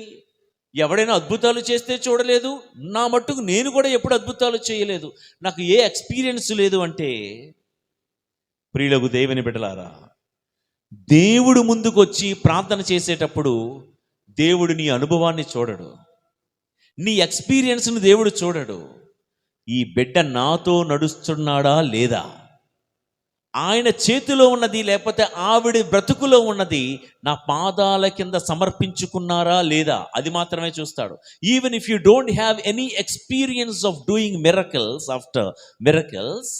ఎవడైనా అద్భుతాలు చేస్తే చూడలేదు, నా మట్టుకు నేను కూడా ఎప్పుడు అద్భుతాలు చేయలేదు, నాకు ఏ ఎక్స్పీరియన్స్ లేదు అంటే, ప్రియులకు దేవుని బిడ్డలారా, దేవుడు ముందుకు వచ్చి ప్రార్థన చేసేటప్పుడు దేవుడు నీ అనుభవాన్ని చూడడు, నీ ఎక్స్పీరియన్స్ను దేవుడు చూడడు. ఈ బిడ్డ నాతో నడుస్తున్నాడా లేదా, ఆయన చేతిలో ఉన్నది లేకపోతే ఆవిడ బ్రతుకులో ఉన్నది నా పాదాల కింద సమర్పించుకున్నారా లేదా, అది మాత్రమే చూస్తాడు. Even if you don't have any experience of doing miracles after miracles,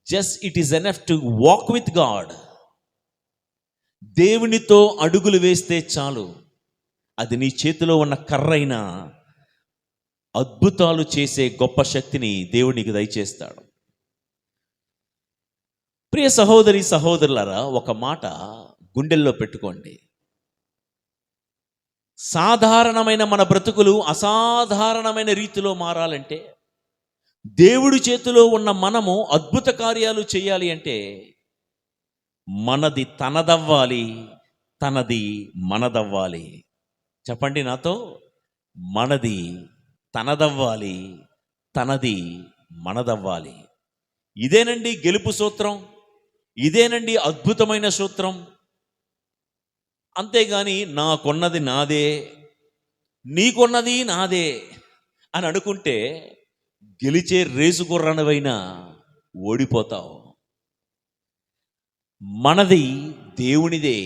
just it is enough to walk with God. దేవునితో అడుగులు వేస్తే చాలు, అది నీ చేతిలో ఉన్న కర్రైనా అద్భుతాలు చేసే గొప్ప శక్తిని దేవునికి దయచేస్తాడు. ప్రియ సహోదరి సహోదరులారా, ఒక మాట గుండెల్లో పెట్టుకోండి. సాధారణమైన మన బ్రతుకులు అసాధారణమైన రీతిలో మారాలంటే, దేవుడి చేతిలో ఉన్న మనము అద్భుత కార్యాలు చేయాలి అంటే, మనది తనదవ్వాలి, తనది మనదవ్వాలి. చెప్పండి నాతో, మనది తనదవ్వాలి, తనది మనదవ్వాలి. ఇదేనండి గెలుపు సూత్రం, ఇదేనండి అద్భుతమైన సూత్రం. అంతేగాని నాకున్నది నాదే, నీకున్నది నాదే అని అనుకుంటే గెలిచే రేసు గుర్రనవైనా ఓడిపోతావు. మనది దేవునిదే,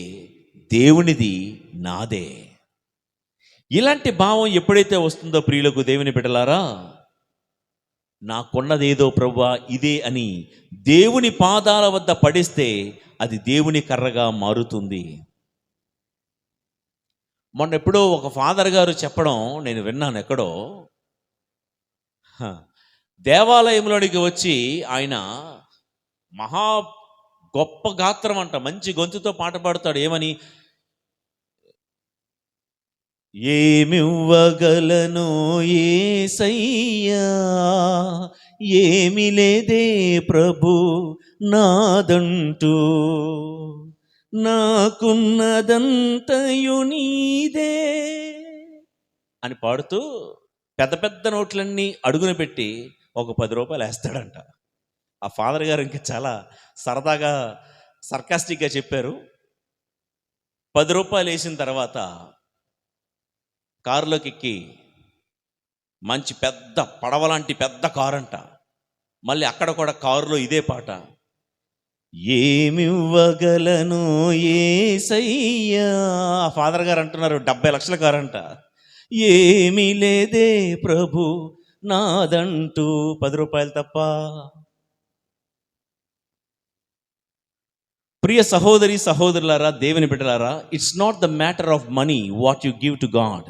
దేవునిది నాదే. ఇలాంటి భావం ఎప్పుడైతే వస్తుందో ప్రియులకు దేవుని బిడ్డలారా, నాకున్నదేదో ప్రభువా ఇదే అని దేవుని పాదాల వద్ద పడేస్తే అది దేవుని కర్రగా మారుతుంది. మొన్న ఎప్పుడో ఒక ఫాదర్ గారు చెప్పడం నేను విన్నాను ఎక్కడో. హ, దేవాలయంలోనికి వచ్చి ఆయన మహా గొప్ప గాత్రం అంట, మంచి గొంతుతో పాట పాడుతాడు. ఏమని? ఏమివ్వగలను యేసయ్యా, ఏమి లేదే ప్రభు నాదంటూ, నాకున్నదంతయు నీదే అని పాడుతూ పెద్ద పెద్ద నోట్లన్నీ అడుగున పెట్టి ఒక 10 రూపాయలు వేస్తాడంట. ఆ ఫాదర్ గారు ఇంకా చాలా సరదాగా సర్కాస్టిక్గా చెప్పారు. 10 రూపాయలు వేసిన తర్వాత కారులోకి ఎక్కి, మంచి పెద్ద పడవలాంటి పెద్ద కారు అంట, మళ్ళీ అక్కడ కూడా కారులో ఇదే పాట, ఏమివ్వగలను యేసయ్యా. ఆ ఫాదర్ గారు అంటున్నారు 70 లక్షల కారు అంట. ఏమీ లేదే ప్రభు నాదంటూ, 10 రూపాయలు తప్ప. ప్రియ సహోదరి సహోదరులారా, దేవుని బిడ్డలారా, it's not the matter of money what you give to God.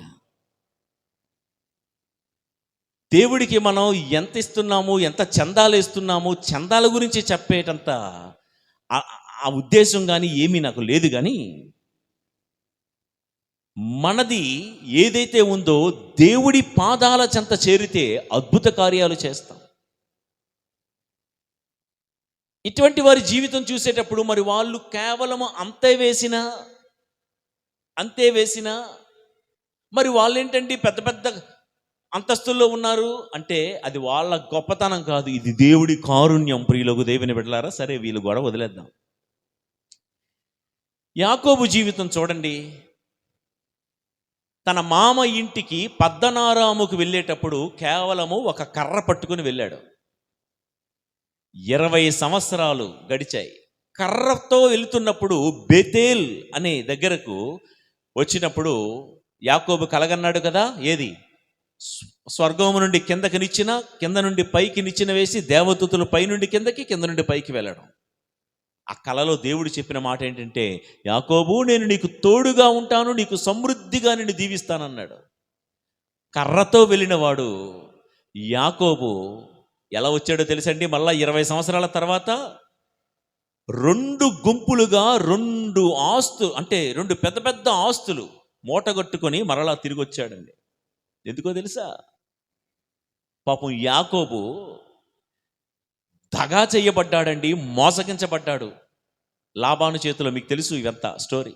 దేవుడికి మనం ఎంత ఇస్తున్నాము, ఎంత చందాలు ఇస్తున్నాము, చందాల గురించి చెప్పేటంత ఆ ఉద్దేశం కానీ ఏమీ నాకు లేదు. కానీ మనది ఏదైతే ఉందో దేవుడి పాదాల చెంత చేరితే అద్భుత కార్యాలు చేస్తాం. ఇటువంటి వారి జీవితం చూసేటప్పుడు మరి వాళ్ళు కేవలం అంతే వేసినా మరి వాళ్ళు ఏంటంటే పెద్ద పెద్ద అంతస్తుల్లో ఉన్నారు అంటే అది వాళ్ళ గొప్పతనం కాదు, ఇది దేవుడి కారుణ్యం. ప్రియులకు దేవుని బిడ్డలారా, సరే వీళ్ళు గొడవ వదిలేద్దాం. యాకోబు జీవితం చూడండి. తన మామ ఇంటికి పద్దనారాముకు వెళ్ళేటప్పుడు కేవలము ఒక కర్ర పట్టుకుని వెళ్ళాడు. 20 సంవత్సరాలు గడిచాయి. కర్రతో వెళుతున్నప్పుడు బెతేల్ అనే దగ్గరకు వచ్చినప్పుడు యాకోబు కలగన్నాడు కదా, ఏది? స్వర్గము నుండి కిందకి నిచ్చిన, కింద నుండి పైకి నిచ్చిన వేసి దేవదూతలు పైనుండి కిందకి, కింద నుండి పైకి వెళ్ళడం. ఆ కలలో దేవుడు చెప్పిన మాట ఏంటంటే, యాకోబు నేను నీకు తోడుగా ఉంటాను, నీకు సమృద్ధిగా నిన్ను దీవిస్తానన్నాడు. కర్రతో వెళ్ళిన వాడు యాకోబు ఎలా వచ్చాడో తెలుసండి? మళ్ళా 20 సంవత్సరాల తర్వాత 2 గుంపులుగా 2 అంటే 2 పెద్ద పెద్ద ఆస్తులు మూటగట్టుకొని మరలా తిరిగి వచ్చాడండి. ఎందుకో తెలుసా? పాపం యాకోబు దగా చేయబడ్డాడండి, మోసగించబడ్డాడు లాబాను చేతిలో. మీకు తెలుసు ఇవంతా స్టోరీ.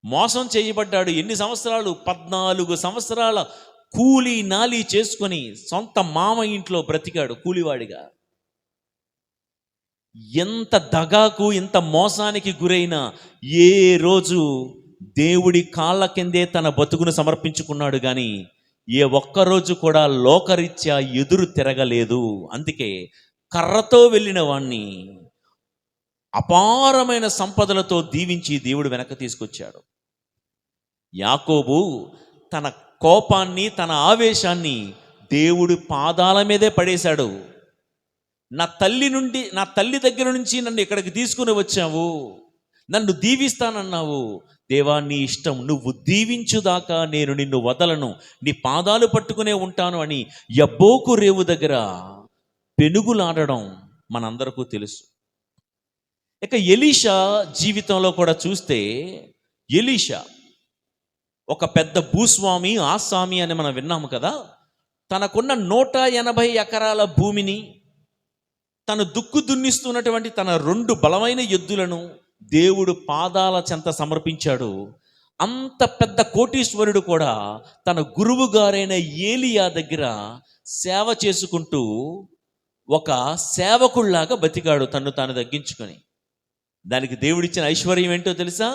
మోసం చేయబడ్డాడు. ఎన్ని సంవత్సరాలు? 14 సంవత్సరాల కూలీ నాలి చేసుకొని సొంత మామ ఇంట్లో బ్రతికాడు కూలివాడిగా. ఎంత దగాకు, ఎంత మోసానికి గురైనా ఏ రోజు దేవుడి కాళ్ళ కిందే తన బతుకును సమర్పించుకున్నాడు. కానీ ఏ ఒక్కరోజు కూడా లోకరీత్యా ఎదురు తిరగలేదు. అందుకే కర్రతో వెళ్ళిన వాణ్ణి అపారమైన సంపదలతో దీవించి దేవుడు వెనక్కి తీసుకొచ్చాడు. యాకోబు తన కోపాన్ని, తన ఆవేశాన్ని దేవుడి పాదాల మీదే పడేశాడు. నా తల్లి దగ్గర నుంచి నన్ను ఇక్కడికి తీసుకుని వచ్చావు, నన్ను దీవిస్తానన్నావు. దేవా నీ ఇష్టం, నువ్వు దీవించుదాకా నేను నిన్ను వదలను, నీ పాదాలు పట్టుకునే ఉంటాను అని యబ్బోకు రేవు దగ్గర పెనుగులాడడం మనందరికీ తెలుసు. ఇక ఎలీషా జీవితంలో కూడా చూస్తే, ఎలీషా ఒక పెద్ద భూస్వామి, ఆసామి అని మనం విన్నాము కదా. తనకున్న 180 ఎకరాల భూమిని, తను దున్నిస్తున్నటువంటి తన 2 బలమైన ఎద్దులను దేవుడు పాదాల చెంత సమర్పించాడు. అంత పెద్ద కోటీశ్వరుడు కూడా తన గురువు గారైన ఏలియా దగ్గర సేవ చేసుకుంటూ ఒక సేవకుల్లాగా బతికాడు, తన్ను తాను తగ్గించుకొని. దానికి దేవుడిచ్చిన ఐశ్వర్యం ఏంటో తెలుసా?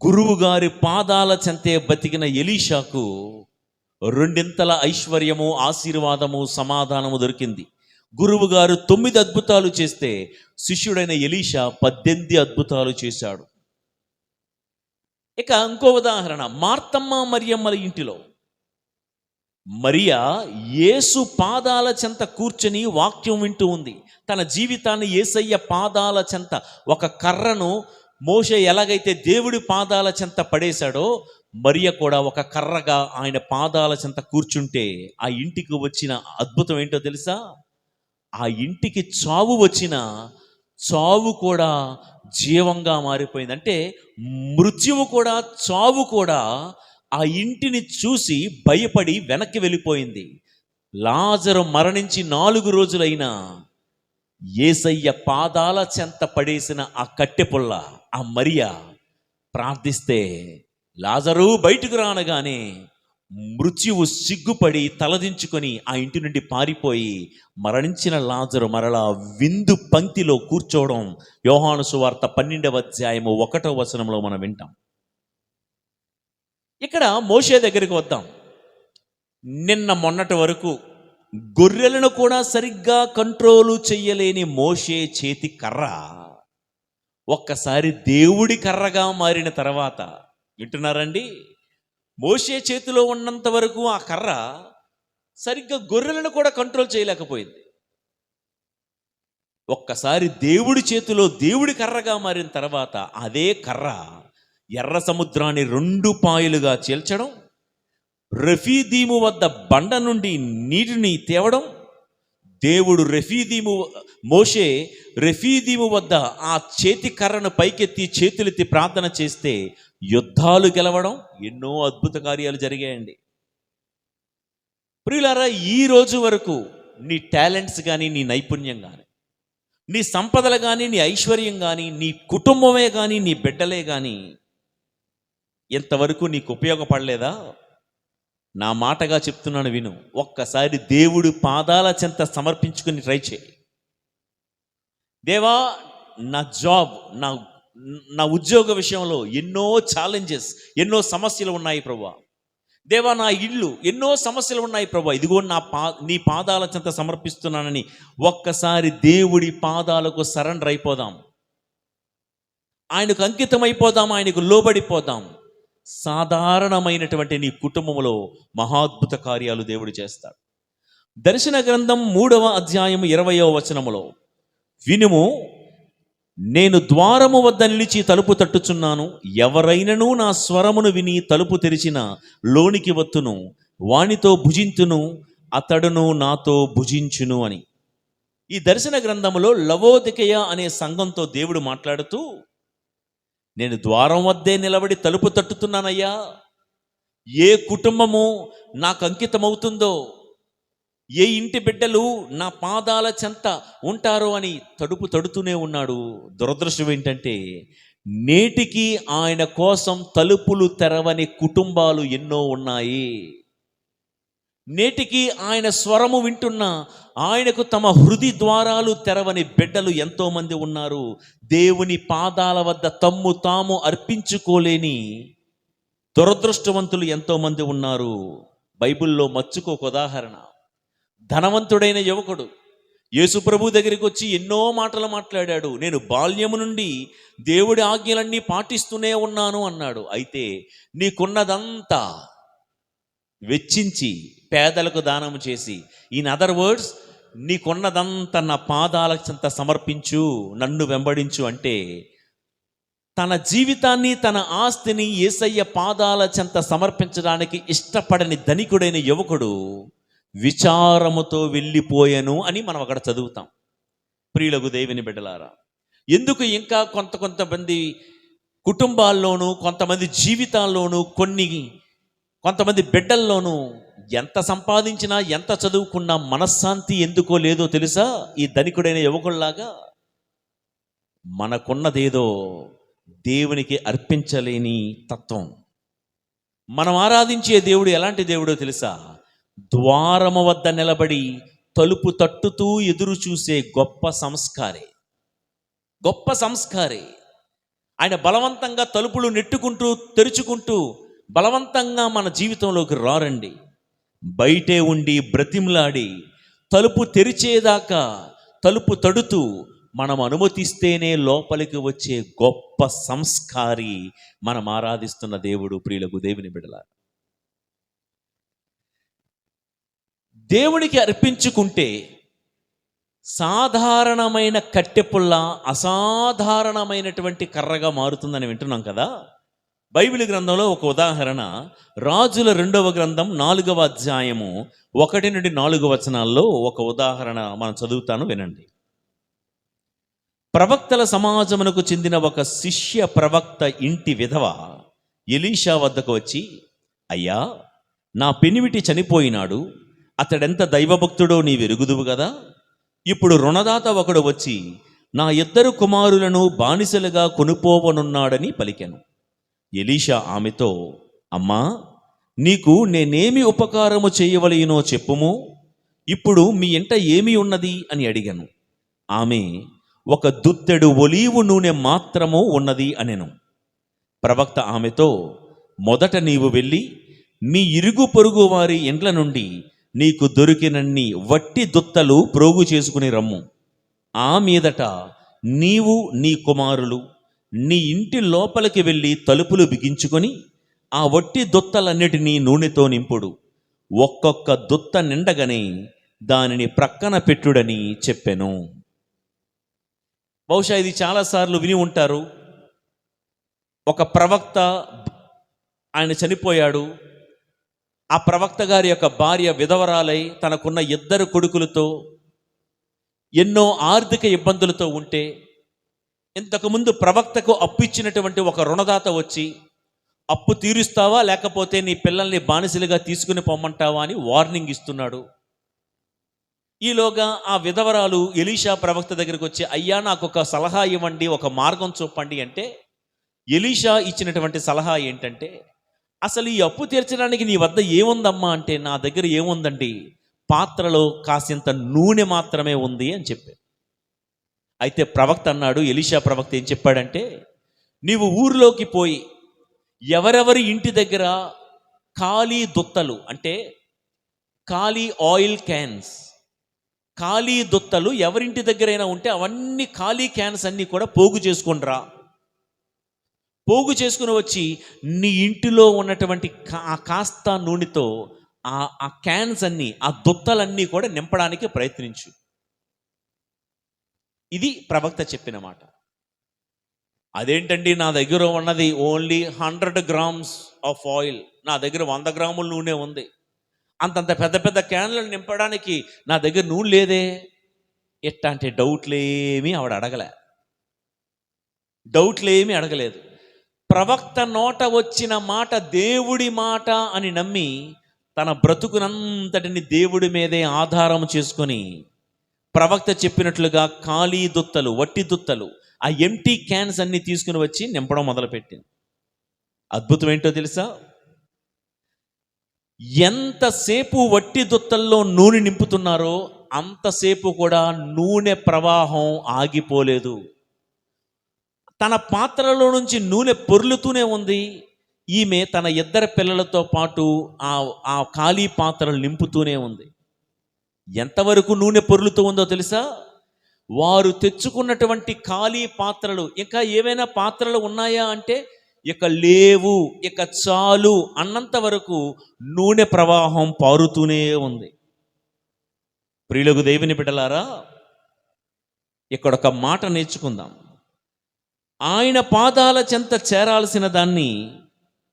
గురువు గారి పాదాల చెంతే బతికిన ఎలీషాకు 2 ఐశ్వర్యము, ఆశీర్వాదము, సమాధానము దొరికింది. గురువు గారు 9 అద్భుతాలు చేస్తే శిష్యుడైన ఎలీషా 18 అద్భుతాలు చేశాడు. ఇక ఇంకో ఉదాహరణ, మార్తమ్మ మరియమ్మల ఇంటిలో మరియా యేసు పాదాల చెంత కూర్చొని వాక్యం వింటూ ఉంది. తన జీవితాన్ని యేసయ్య పాదాల చెంత ఒక కర్రను మోషే ఎలాగైతే దేవుడి పాదాల చెంత పడేశాడో, మరియ కూడా ఒక కర్రగా ఆయన పాదాల చెంత కూర్చుంటే ఆ ఇంటికి వచ్చిన అద్భుతం ఏంటో తెలుసా? ఆ ఇంటికి చావు వచ్చిన చావు కూడా జీవంగా మారిపోయింది. అంటే మృత్యువు కూడా, చావు కూడా ఆ ఇంటిని చూసి భయపడి వెనక్కి వెళ్ళిపోయింది. లాజరు మరణించి 4 రోజులైనా యేసయ్య పాదాల చెంత పడేసిన ఆ కట్టెపుల్ల, ఆ మరియ ప్రార్థిస్తే లాజరు బయటకు రానగానే మృత్యువు సిగ్గుపడి తలదించుకొని ఆ ఇంటి నుండి పారిపోయి మరణించిన లాజరు మరలా విందు పంక్తిలో కూర్చోవడం యోహాను సువార్త 12వ అధ్యాయము 1వ వచనంలో మనం వింటాం. ఇక్కడ మోషే దగ్గరికి వద్దాం. నిన్న మొన్నటి వరకు గొర్రెలను కూడా సరిగ్గా కంట్రోలు చెయ్యలేని మోషే చేతి కర్ర ఒక్కసారి దేవుడి కర్రగా మారిన తర్వాత, వింటున్నారండి, మోషే చేతిలో ఉన్నంత వరకు ఆ కర్ర సరిగ్గా గొర్రెలను కూడా కంట్రోల్ చేయలేకపోయింది. ఒక్కసారి దేవుడి చేతిలో దేవుడి కర్రగా మారిన తర్వాత అదే కర్ర ఎర్ర సముద్రాన్ని 2 పాయలుగా చీల్చడం, రెఫీదీము వద్ద బండ నుండి నీటిని తేవడం, దేవుడు మోషే రెఫీదీము వద్ద ఆ చేతి కర్రను పైకెత్తి చేతులెత్తి ప్రార్థన చేస్తే యుద్ధాలు గెలవడం, ఎన్నో అద్భుత కార్యాలు జరిగాయండి. ప్రియులారా, ఈ రోజు వరకు నీ టాలెంట్స్ కానీ, నీ నైపుణ్యం కానీ, నీ సంపదలు కానీ, నీ ఐశ్వర్యం కానీ, నీ కుటుంబమే కానీ, నీ బిడ్డలే కానీ ఎంతవరకు నీకు ఉపయోగపడలేదా? నా మాటగా చెప్తున్నాను, విను. ఒక్కసారి దేవుడి పాదాల చెంత సమర్పించుకుని ట్రై చేయి. దేవా, నా జాబ్, నా ఉద్యోగ విషయంలో ఎన్నో ఛాలెంజెస్, ఎన్నో సమస్యలు ఉన్నాయి ప్రభువా. దేవా, నా ఇల్లు, ఎన్నో సమస్యలు ఉన్నాయి ప్రభువా. ఇదిగో నీ పాదాల చెంత సమర్పిస్తున్నానని ఒక్కసారి దేవుడి పాదాలకు సరెండర్ అయిపోదాం. ఆయనకు అంకితం అయిపోదాం, ఆయనకు లోబడిపోదాం. సాధారణమైనటువంటి నీ కుటుంబంలో మహాద్భుత కార్యాలు దేవుడు చేస్తాడు. దర్శన గ్రంథం 3వ అధ్యాయం 20వ వచనములో, వినుము, నేను ద్వారము వద్ద నిలిచి తలుపు తట్టుచున్నాను. ఎవరైనను నా స్వరమును విని తలుపు తెరిచిన లోనికి వత్తును, వానితో భుజింతును, అతడును నాతో భుజించును అని. ఈ దర్శన గ్రంథములో లవోదికయ అనే సంఘంతో దేవుడు మాట్లాడుతూ, నేను ద్వారం వద్దే నిలబడి తలుపు తట్టుతున్నానయ్యా. ఏ కుటుంబము నాకు అంకితమవుతుందో, ఏ ఇంటి బిడ్డలు నా పాదాల చెంత ఉంటారో అని తలుపు తడుతూనే ఉన్నాడు. దురదృష్టం ఏంటంటే నేటికి ఆయన కోసం తలుపులు తెరవని కుటుంబాలు ఎన్నో ఉన్నాయి. నేటికి ఆయన స్వరము వింటున్న, ఆయనకు తమ హృది ద్వారాలు తెరవని బిడ్డలు ఎంతోమంది ఉన్నారు. దేవుని పాదాల వద్ద తమ్ము తాము అర్పించుకోలేని దురదృష్టవంతులు ఎంతోమంది ఉన్నారు. బైబిల్లో మచ్చుకోక ఉదాహరణ, ధనవంతుడైన యువకుడు యేసు ప్రభు దగ్గరికి వచ్చి ఎన్నో మాటలు మాట్లాడాడు. నేను బాల్యము నుండి దేవుడి ఆజ్ఞలన్నీ పాటిస్తూనే ఉన్నాను అన్నాడు. అయితే నీకున్నదంతా వెచ్చించి పేదలకు దానం చేసి, ఇన్ అదర్ వర్డ్స్, నీకున్నదంతా నా పాదాల చెంత సమర్పించు, నన్ను వెంబడించు అంటే తన జీవితాన్ని, తన ఆస్తిని యేసయ్య పాదాల చెంత సమర్పించడానికి ఇష్టపడని ధనికుడైన యువకుడు విచారముతో వెళ్ళిపోయాను అని మనం అక్కడ చదువుతాం. ప్రియులకు దేవుని బిడ్డలారా, ఎందుకు ఇంకా కొంతమంది కుటుంబాల్లోనూ, కొంతమంది జీవితాల్లోనూ, కొంతమంది బిడ్డల్లోనూ ఎంత సంపాదించినా, ఎంత చదువుకున్నా మనశ్శాంతి ఎందుకో లేదో తెలుసా? ఈ ధనికుడైన యువకుల్లాగా మనకున్నదేదో దేవునికి అర్పించలేని తత్వం. మనం ఆరాధించే దేవుడు ఎలాంటి దేవుడో తెలుసా? ద్వారము వద్ద నిలబడి తలుపు తట్టుతూ ఎదురు చూసే గొప్ప సంస్కారి. ఆయన బలవంతంగా తలుపులు నెట్టుకుంటూ, తెరుచుకుంటూ బలవంతంగా మన జీవితంలోకి రారండి. బయటే ఉండి బ్రతిమలాడి తలుపు తెరిచేదాకా తలుపు తడుతూ మనం అనుమతిస్తేనే లోపలికి వచ్చే గొప్ప సంస్కారి మనం ఆరాధిస్తున్న దేవుడు. ప్రియులకు దేవుని బిడ్డలారా, దేవునికి అర్పించుకుంటే సాధారణమైన కట్టెపుల్ల అసాధారణమైనటువంటి కర్రగా మారుతుందని వింటున్నాం కదా. బైబిల్ గ్రంథంలో ఒక ఉదాహరణ, రాజుల 2వ గ్రంథం 4వ అధ్యాయము 1 నుండి 4 వచనాల్లో ఒక ఉదాహరణ మనం చదువుతాను, వినండి. ప్రవక్తల సమాజమునకు చెందిన ఒక శిష్య ప్రవక్త ఇంటి విధవ ఎలీషా వద్దకు వచ్చి, అయ్యా, నా పెనిమిటి చనిపోయినాడు, అతడెంత దైవభక్తుడో నీవెరుగుదువు కదా. ఇప్పుడు రుణదాత ఒకడు వచ్చి నా 2 కుమారులను బానిసలుగా కొనుపోవనున్నాడని పలికెను. ఎలీషా ఆమెతో, అమ్మా, నీకు నేనేమి ఉపకారము చేయవలెనో చెప్పుము, ఇప్పుడు మీ ఇంట ఏమి ఉన్నది అని అడిగాను. ఆమె, ఒక దుత్తెడు ఒలీవు నూనె మాత్రము ఉన్నది అనెను. ప్రవక్త ఆమెతో, మొదట నీవు వెళ్ళి మీ ఇరుగు పొరుగు వారి ఇండ్ల నుండి నీకు దొరికినన్ని వట్టి దుత్తలు ప్రోగు చేసుకుని రమ్ము. ఆ మీదట నీవు నీ కుమారులు నీ ఇంటి లోపలికి వెళ్ళి తలుపులు బిగించుకొని ఆ వట్టి దుత్తలన్నిటినీ నూనెతో నింపుడు. ఒక్కొక్క దుత్త నిండగానే దానిని ప్రక్కన పెట్టుడని చెప్పెను. బహుశా ఇది చాలాసార్లు విని ఉంటారు. ఒక ప్రవక్త, ఆయన చనిపోయాడు. ఆ ప్రవక్త గారి యొక్క భార్య విధవరాలై తనకున్న 2 కొడుకులతో ఎన్నో ఆర్థిక ఇబ్బందులతో ఉంటే, ఇంతకుముందు ప్రవక్తకు అప్పు ఇచ్చినటువంటి ఒక రుణదాత వచ్చి, అప్పు తీరుస్తావా లేకపోతే నీ పిల్లల్ని బానిసలుగా తీసుకుని పొమ్మంటావా అని వార్నింగ్ ఇస్తున్నాడు. ఈలోగా ఆ విధవరాలు ఎలీషా ప్రవక్త దగ్గరికి వచ్చి, అయ్యా, నాకు ఒక సలహా ఇవ్వండి, ఒక మార్గం చూపండి అంటే, ఎలీషా ఇచ్చినటువంటి సలహా ఏంటంటే, అసలు ఈ అప్పు తీర్చడానికి నీ వద్ద ఏముందమ్మా అంటే, నా దగ్గర ఏముందండి, పాత్రలో కాసింత నూనె మాత్రమే ఉంది అని చెప్పాడు. అయితే ప్రవక్త అన్నాడు, ఎలీషా ప్రవక్త ఏం చెప్పాడంటే, నీవు ఊరిలోకి పోయి ఎవరెవరి ఇంటి దగ్గర ఖాళీ దుత్తలు, అంటే ఖాళీ ఆయిల్ క్యాన్స్, ఖాళీ దుత్తలు ఎవరింటి దగ్గరైనా ఉంటే అవన్నీ ఖాళీ క్యాన్స్ అన్నీ కూడా పోగు చేసుకొని రా. పోగు చేసుకుని వచ్చి నీ ఇంటిలో ఉన్నటువంటి కాస్త నూనెతో ఆ క్యాన్స్ అన్నీ, ఆ దుత్తలన్నీ కూడా నింపడానికి ప్రయత్నించు. ఇది ప్రవక్త చెప్పిన మాట. అదేంటండి, నా దగ్గర ఉన్నది ఓన్లీ 100 grams ఆఫ్ ఆయిల్, నా దగ్గర 100 గ్రాముల నూనె ఉంది, అంతంత పెద్ద పెద్ద క్యాన్లను నింపడానికి నా దగ్గర నూనె లేదే. ఎట్లాంటి డౌట్లేమీ అడగలేదు. ప్రవక్త నోట వచ్చిన మాట దేవుడి మాట అని నమ్మి తన బ్రతుకునంతటిని దేవుడి మీదే ఆధారం చేసుకొని ప్రవక్త చెప్పినట్లుగా ఖాళీ దుత్తలు, వట్టి దుత్తలు, ఆ ఎంటీ క్యాన్స్ అన్ని తీసుకుని వచ్చి నింపడం మొదలుపెట్టింది. అద్భుతం ఏంటో తెలుసా? ఎంతసేపు వట్టి దుత్తల్లో నూనె నింపుతున్నారో అంతసేపు కూడా నూనె ప్రవాహం ఆగిపోలేదు. తన పాత్రలో నుంచి నూనె పొర్లుతూనే ఉంది. ఈమె తన 2 పిల్లలతో పాటు ఆ ఖాళీ పాత్రలు నింపుతూనే ఉంది. ఎంతవరకు నూనె పొర్లుతూ ఉందో తెలుసా? వారు తెచ్చుకున్నటువంటి ఖాళీ పాత్రలు, ఇంకా ఏవైనా పాత్రలు ఉన్నాయా అంటే ఇక లేవు, ఇక చాలు అన్నంత వరకు నూనె ప్రవాహం పారుతూనే ఉంది. ప్రియులకు దేవుని బిడ్డలారా, ఇక్కడ ఒక మాట నేర్చుకుందాం. ఆయన పాదాల చెంత చేరాల్సిన దాన్ని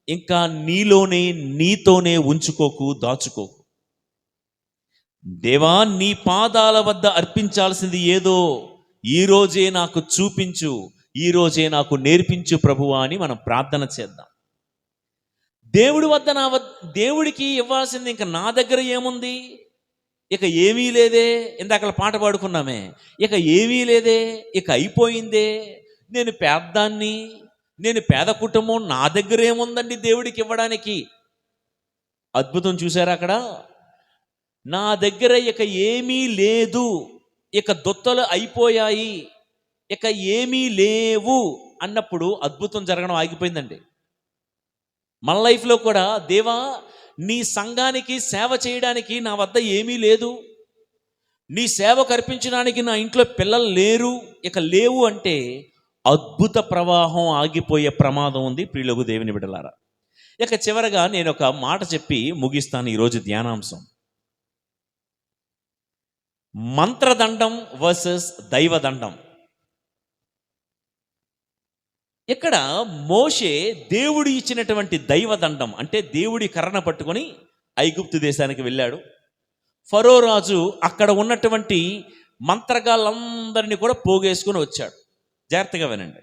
ఇంకా నీతోనే ఉంచుకోకు, దాచుకోకు. దేవా, నీ పాదాల వద్ద అర్పించాల్సింది ఏదో ఈరోజే నాకు చూపించు, ఈరోజే నాకు నేర్పించు ప్రభువా అని మనం ప్రార్థన చేద్దాం. దేవుడికి ఇవ్వాల్సింది ఇంకా నా దగ్గర ఏముంది, ఇక ఏమీ లేదే. ఇందాక పాట పాడుకున్నామే, ఇక ఏమీ లేదే, ఇక అయిపోయిందే, నేను పేద్దాన్ని, నేను పేద కుటుంబం, నా దగ్గర ఏముందండి దేవుడికి ఇవ్వడానికి. అద్భుతం చూసారా అక్కడ? నా దగ్గర ఇక ఏమీ లేదు, ఇక దొత్తలు అయిపోయాయి, ఇక ఏమీ లేవు అన్నప్పుడు అద్భుతం జరగడం ఆగిపోయిందండి. మన లైఫ్లో కూడా, దేవా, నీ సంఘానికి సేవ చేయడానికి నా వద్ద ఏమీ లేదు, నీ సేవకు అర్పించడానికి నా ఇంట్లో పిల్లలు లేరు, ఇక లేవు అంటే అద్భుత ప్రవాహం ఆగిపోయే ప్రమాదం ఉంది. ప్రియులకు దేవుని బిడ్డలారా, ఇక చివరగా నేను ఒక మాట చెప్పి ముగిస్తాను ఈరోజు ధ్యానాంశం. మంత్రదండం వర్సెస్ దైవదండం. ఇక్కడ మోషే దేవుడు ఇచ్చినటువంటి దైవదండం అంటే దేవుడి కర్రన పట్టుకొని ఐగుప్తు దేశానికి వెళ్ళాడు. ఫరో రాజు అక్కడ ఉన్నటువంటి మంత్రగాళ్ళందరినీ కూడా పోగేసుకుని వచ్చాడు. జాగ్రత్తగా వినండి.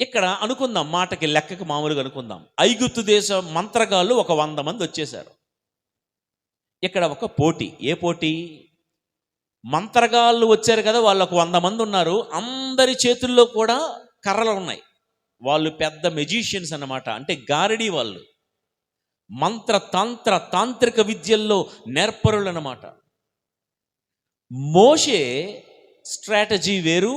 ఇక్కడ అనుకుందాం, మాటకి లెక్కకి మామూలుగా అనుకుందాం, ఐగుప్తు దేశ మంత్రగాళ్ళు ఒక 100 మంది వచ్చేశారు. ఇక్కడ ఒక పోటీ. ఏ పోటీ? మంత్రగాళ్ళు వచ్చారు కదా, వాళ్ళకు 100 మంది ఉన్నారు. అందరి చేతుల్లో కూడా కర్రలు ఉన్నాయి. వాళ్ళు పెద్ద మెజీషియన్స్ అన్నమాట, అంటే గారడీ వాళ్ళు. మంత్ర తంత్ర తాంత్రిక విద్యల్లో నేర్పరులు అన్నమాట. మోషే స్ట్రాటజీ వేరు,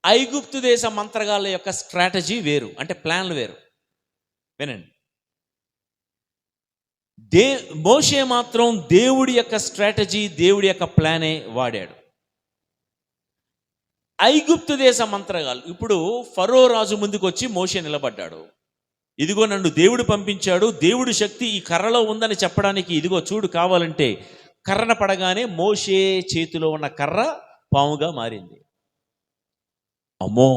ఐగుప్తు దేశ మంత్రగాళ్ళ యొక్క స్ట్రాటజీ వేరు, అంటే ప్లాన్లు వేరు. వినండి. మోషే మాత్రం దేవుడి యొక్క స్ట్రాటజీ, దేవుడి యొక్క ప్లానే వాడాడు. ఐగుప్తు దేశ మంత్రగాళ్ళు ఇప్పుడు ఫరో రాజు ముందుకు వచ్చి మోషే నిలబడ్డాడు. ఇదిగో నన్ను దేవుడు పంపించాడు, దేవుడి శక్తి ఈ కర్రలో ఉందని చెప్పడానికి, ఇదిగో చూడు కావాలంటే. కర్రన పడగానే మోషే చేతిలో ఉన్న కర్ర పాముగా మారింది. అమ్మో,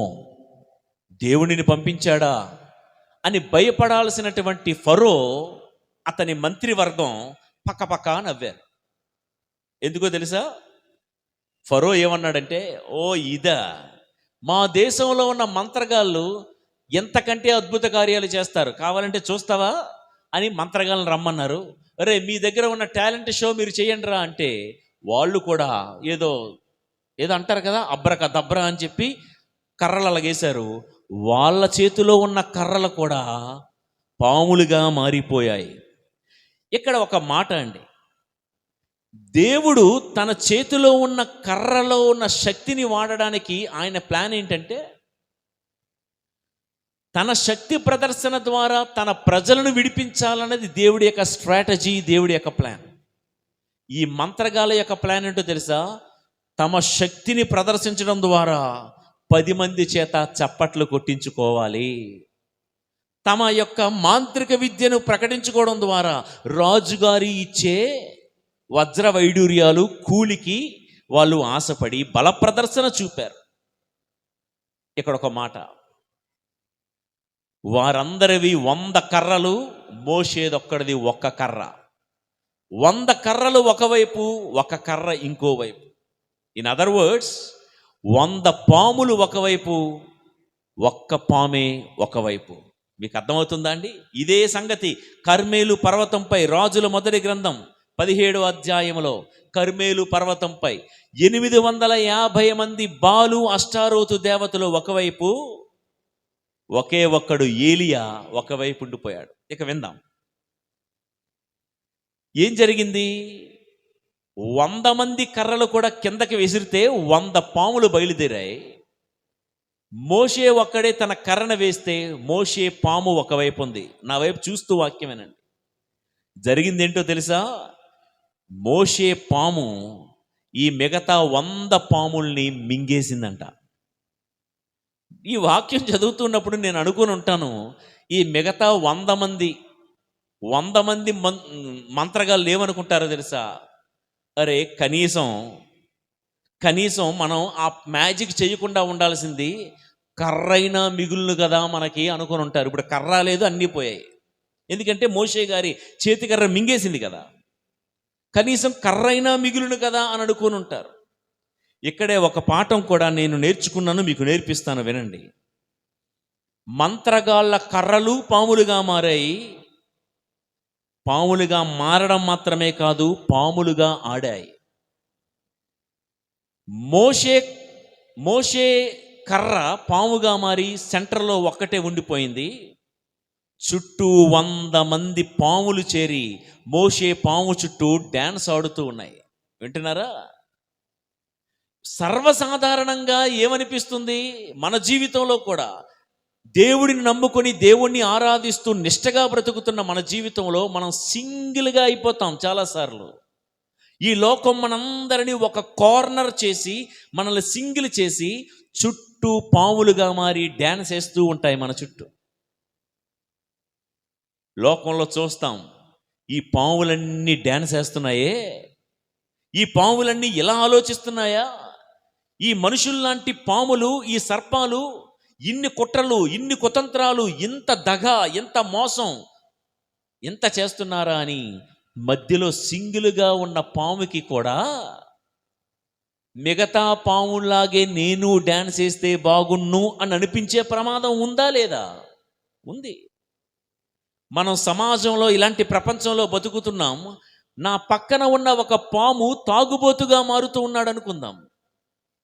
దేవుడిని పంపించాడా అని భయపడాల్సినటువంటి ఫరో, అతని మంత్రివర్గం పక్కపక్క నవ్వారు. ఎందుకో తెలుసా? ఫరో ఏమన్నాడంటే, ఓ ఇదా, మా దేశంలో ఉన్న మంత్రగాళ్ళు ఎంతకంటే అద్భుత కార్యాలు చేస్తారు, కావాలంటే చూస్తావా అని మంత్రగాళ్ళని రమ్మన్నారు. అరే, మీ దగ్గర ఉన్న టాలెంట్ షో మీరు చేయండి రా అంటే, వాళ్ళు కూడా ఏదో అంటారు కదా, అబ్రక దబ్ర అని చెప్పి కర్రలు అలాగేశారు. వాళ్ళ చేతిలో ఉన్న కర్రలు కూడా పాములుగా మారిపోయాయి. ఇక్కడ ఒక మాట అండి, దేవుడు తన చేతిలో ఉన్న కర్రలో ఉన్న శక్తిని వాడడానికి ఆయన ప్లాన్ ఏంటంటే, తన శక్తి ప్రదర్శన ద్వారా తన ప్రజలను విడిపించాలన్నది దేవుడి యొక్క స్ట్రాటజీ, దేవుడి యొక్క ప్లాన్. ఈ మంత్రగాల యొక్క ప్లాన్ ఏంటో తెలుసా? తమ శక్తిని ప్రదర్శించడం ద్వారా 10 మంది చేత చప్పట్లు కొట్టించుకోవాలి. తమ యొక్క మాంత్రిక విద్యను ప్రకటించుకోవడం ద్వారా రాజుగారి ఇచ్చే వజ్ర వైడూర్యాలు కూలికి వాళ్ళు ఆశపడి బల ప్రదర్శన చూపారు. ఇక్కడ ఒక మాట, వారందరివి 100 కర్రలు, మోషేదొక్కడిది 1 కర్ర. 100 కర్రలు ఒకవైపు, 1 కర్ర ఇంకోవైపు. ఇన్ అదర్ వర్డ్స్, 100 పాములు ఒకవైపు, 1 పామే ఒకవైపు. మీకు అర్థమవుతుందా అండి? ఇదే సంగతి కర్మేలు పర్వతంపై, రాజుల మొదటి గ్రంథం 17వ అధ్యాయంలో కర్మేలు పర్వతంపై 850 మంది బాలు అష్టారోతు దేవతలు ఒకవైపు, ఒకే ఒక్కడు ఏలియా ఒకవైపు ఉండిపోయాడు. ఇక విందాం ఏం జరిగింది. 100 మంది కర్రలు కూడా కిందకి విసిరితే 100 పాములు బయలుదేరాయి. మోషే ఒక్కడే తన కర్రను వేస్తే మోషే పాము ఒకవైపు ఉంది. నా వైపు చూస్తూ వాక్యం వినండి. జరిగింది ఏంటో తెలుసా? మోషే పాము ఈ మిగతా 100 పాముల్ని మింగేసిందంట. ఈ వాక్యం చదువుతున్నప్పుడు నేను అనుకుని ఉంటాను, ఈ మిగతా 100 మంది మంత్రగాళ్ళు ఏమనుకుంటారో తెలుసా? అరే, కనీసం మనం ఆ మ్యాజిక్ చేయకుండా ఉండాల్సింది కర్రైనా మిగులును కదా మనకి అనుకుని ఉంటారు. ఇప్పుడు కర్ర లేదు, అన్నీ పోయాయి. ఎందుకంటే మోషే గారి చేతి కర్ర మింగేసింది కదా, కనీసం కర్రైనా మిగులును కదా అని అనుకుని ఉంటారు. ఇక్కడే ఒక పాఠం కూడా నేను నేర్చుకున్నాను, మీకు నేర్పిస్తాను వినండి. మంత్రగాళ్ళ కర్రలు పాములుగా మారాయి. పాములుగా మారడం మాత్రమే కాదు, పాములుగా ఆడాయి. మోషే కర్ర పాముగా మారి సెంటర్లో ఒక్కటే ఉండిపోయింది. చుట్టూ 100 మంది పాములు చేరి మోషే పాము చుట్టూ డ్యాన్స్ ఆడుతూ ఉన్నాయి. వింటున్నారా? సర్వసాధారణంగా ఏమనిపిస్తుంది మన జీవితంలో కూడా, దేవుడిని నమ్ముకొని దేవుణ్ణి ఆరాధిస్తూ నిష్టగా బ్రతుకుతున్న మన జీవితంలో మనం సింగిల్గా అయిపోతాం చాలాసార్లు. ఈ లోకం మనందరినీ ఒక కార్నర్ చేసి, మనల్ని సింగిల్ చేసి చుట్టూ పాములుగా మారి డ్యాన్స్ వేస్తూ ఉంటాయి మన చుట్టూ. లోకంలో చూస్తాం, ఈ పాములన్నీ డ్యాన్స్ వేస్తున్నాయే, ఈ పాములన్నీ ఎలా ఆలోచిస్తున్నాయా? ఈ మనుషుల్లాంటి పాములు, ఈ సర్పాలు ఇన్ని కుట్రలు, ఇన్ని కుతంత్రాలు, ఇంత దగ, ఎంత మోసం ఎంత చేస్తున్నారా అని మధ్యలో సింగిల్గా ఉన్న పాముకి కూడా మిగతా పాముల్లాగే నేను డ్యాన్స్ వేస్తే బాగున్ను అని అనిపించే ప్రమాదం ఉందా లేదా? ఉంది. మనం సమాజంలో, ఇలాంటి ప్రపంచంలో బతుకుతున్నాం. నా పక్కన ఉన్న ఒక పాము తాగుబోతుగా మారుతూ ఉన్నాడు అనుకుందాం.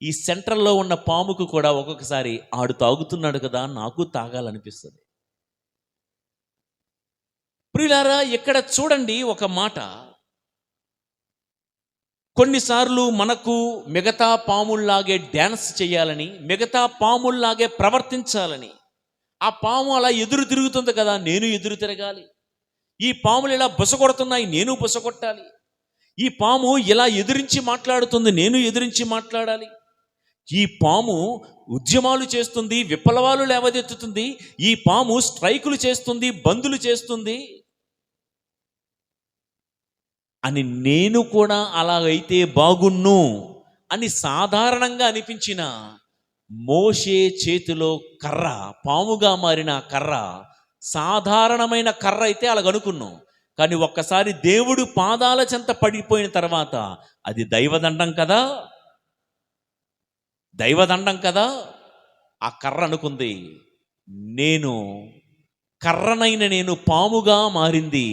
ఈ సెంట్రల్లో ఉన్న పాముకు కూడా ఒక్కొక్కసారి ఆడు తాగుతున్నాడు కదా, నాకు తాగాలనిపిస్తుంది. ప్రియులారా, ఇక్కడ చూడండి ఒక మాట. కొన్నిసార్లు మనకు మిగతా పాముల్లాగే డ్యాన్స్ చేయాలని, మిగతా పాముల్లాగే ప్రవర్తించాలని, ఆ పాము అలా ఎదురు తిరుగుతుంది కదా, నేను ఎదురు తిరగాలి. ఈ పాములు ఇలా బుసకొడుతున్నాయి, నేను బుసకొట్టాలి. ఈ పాము ఇలా ఎదిరించి మాట్లాడుతుంది, నేను ఎదిరించి మాట్లాడాలి. ఈ పాము ఉద్యమాలు చేస్తుంది, విప్లవాలు లేవదెత్తుతుంది. ఈ పాము స్ట్రైకులు చేస్తుంది, బందులు చేస్తుంది అని నేను కూడా అలాగైతే బాగున్ను అని సాధారణంగా అనిపించిన మోషే చేతిలో కర్ర, పాముగా మారిన కర్ర సాధారణమైన కర్ర అయితే అలాగనుకున్నాం. కానీ ఒక్కసారి దేవుడు పాదాల చెంత పడిపోయిన తర్వాత అది దైవదండం కదా, దైవదండం కదా. ఆ కర్ర అనుకుంది, నేను కర్రనైన నేను పాముగా మారింది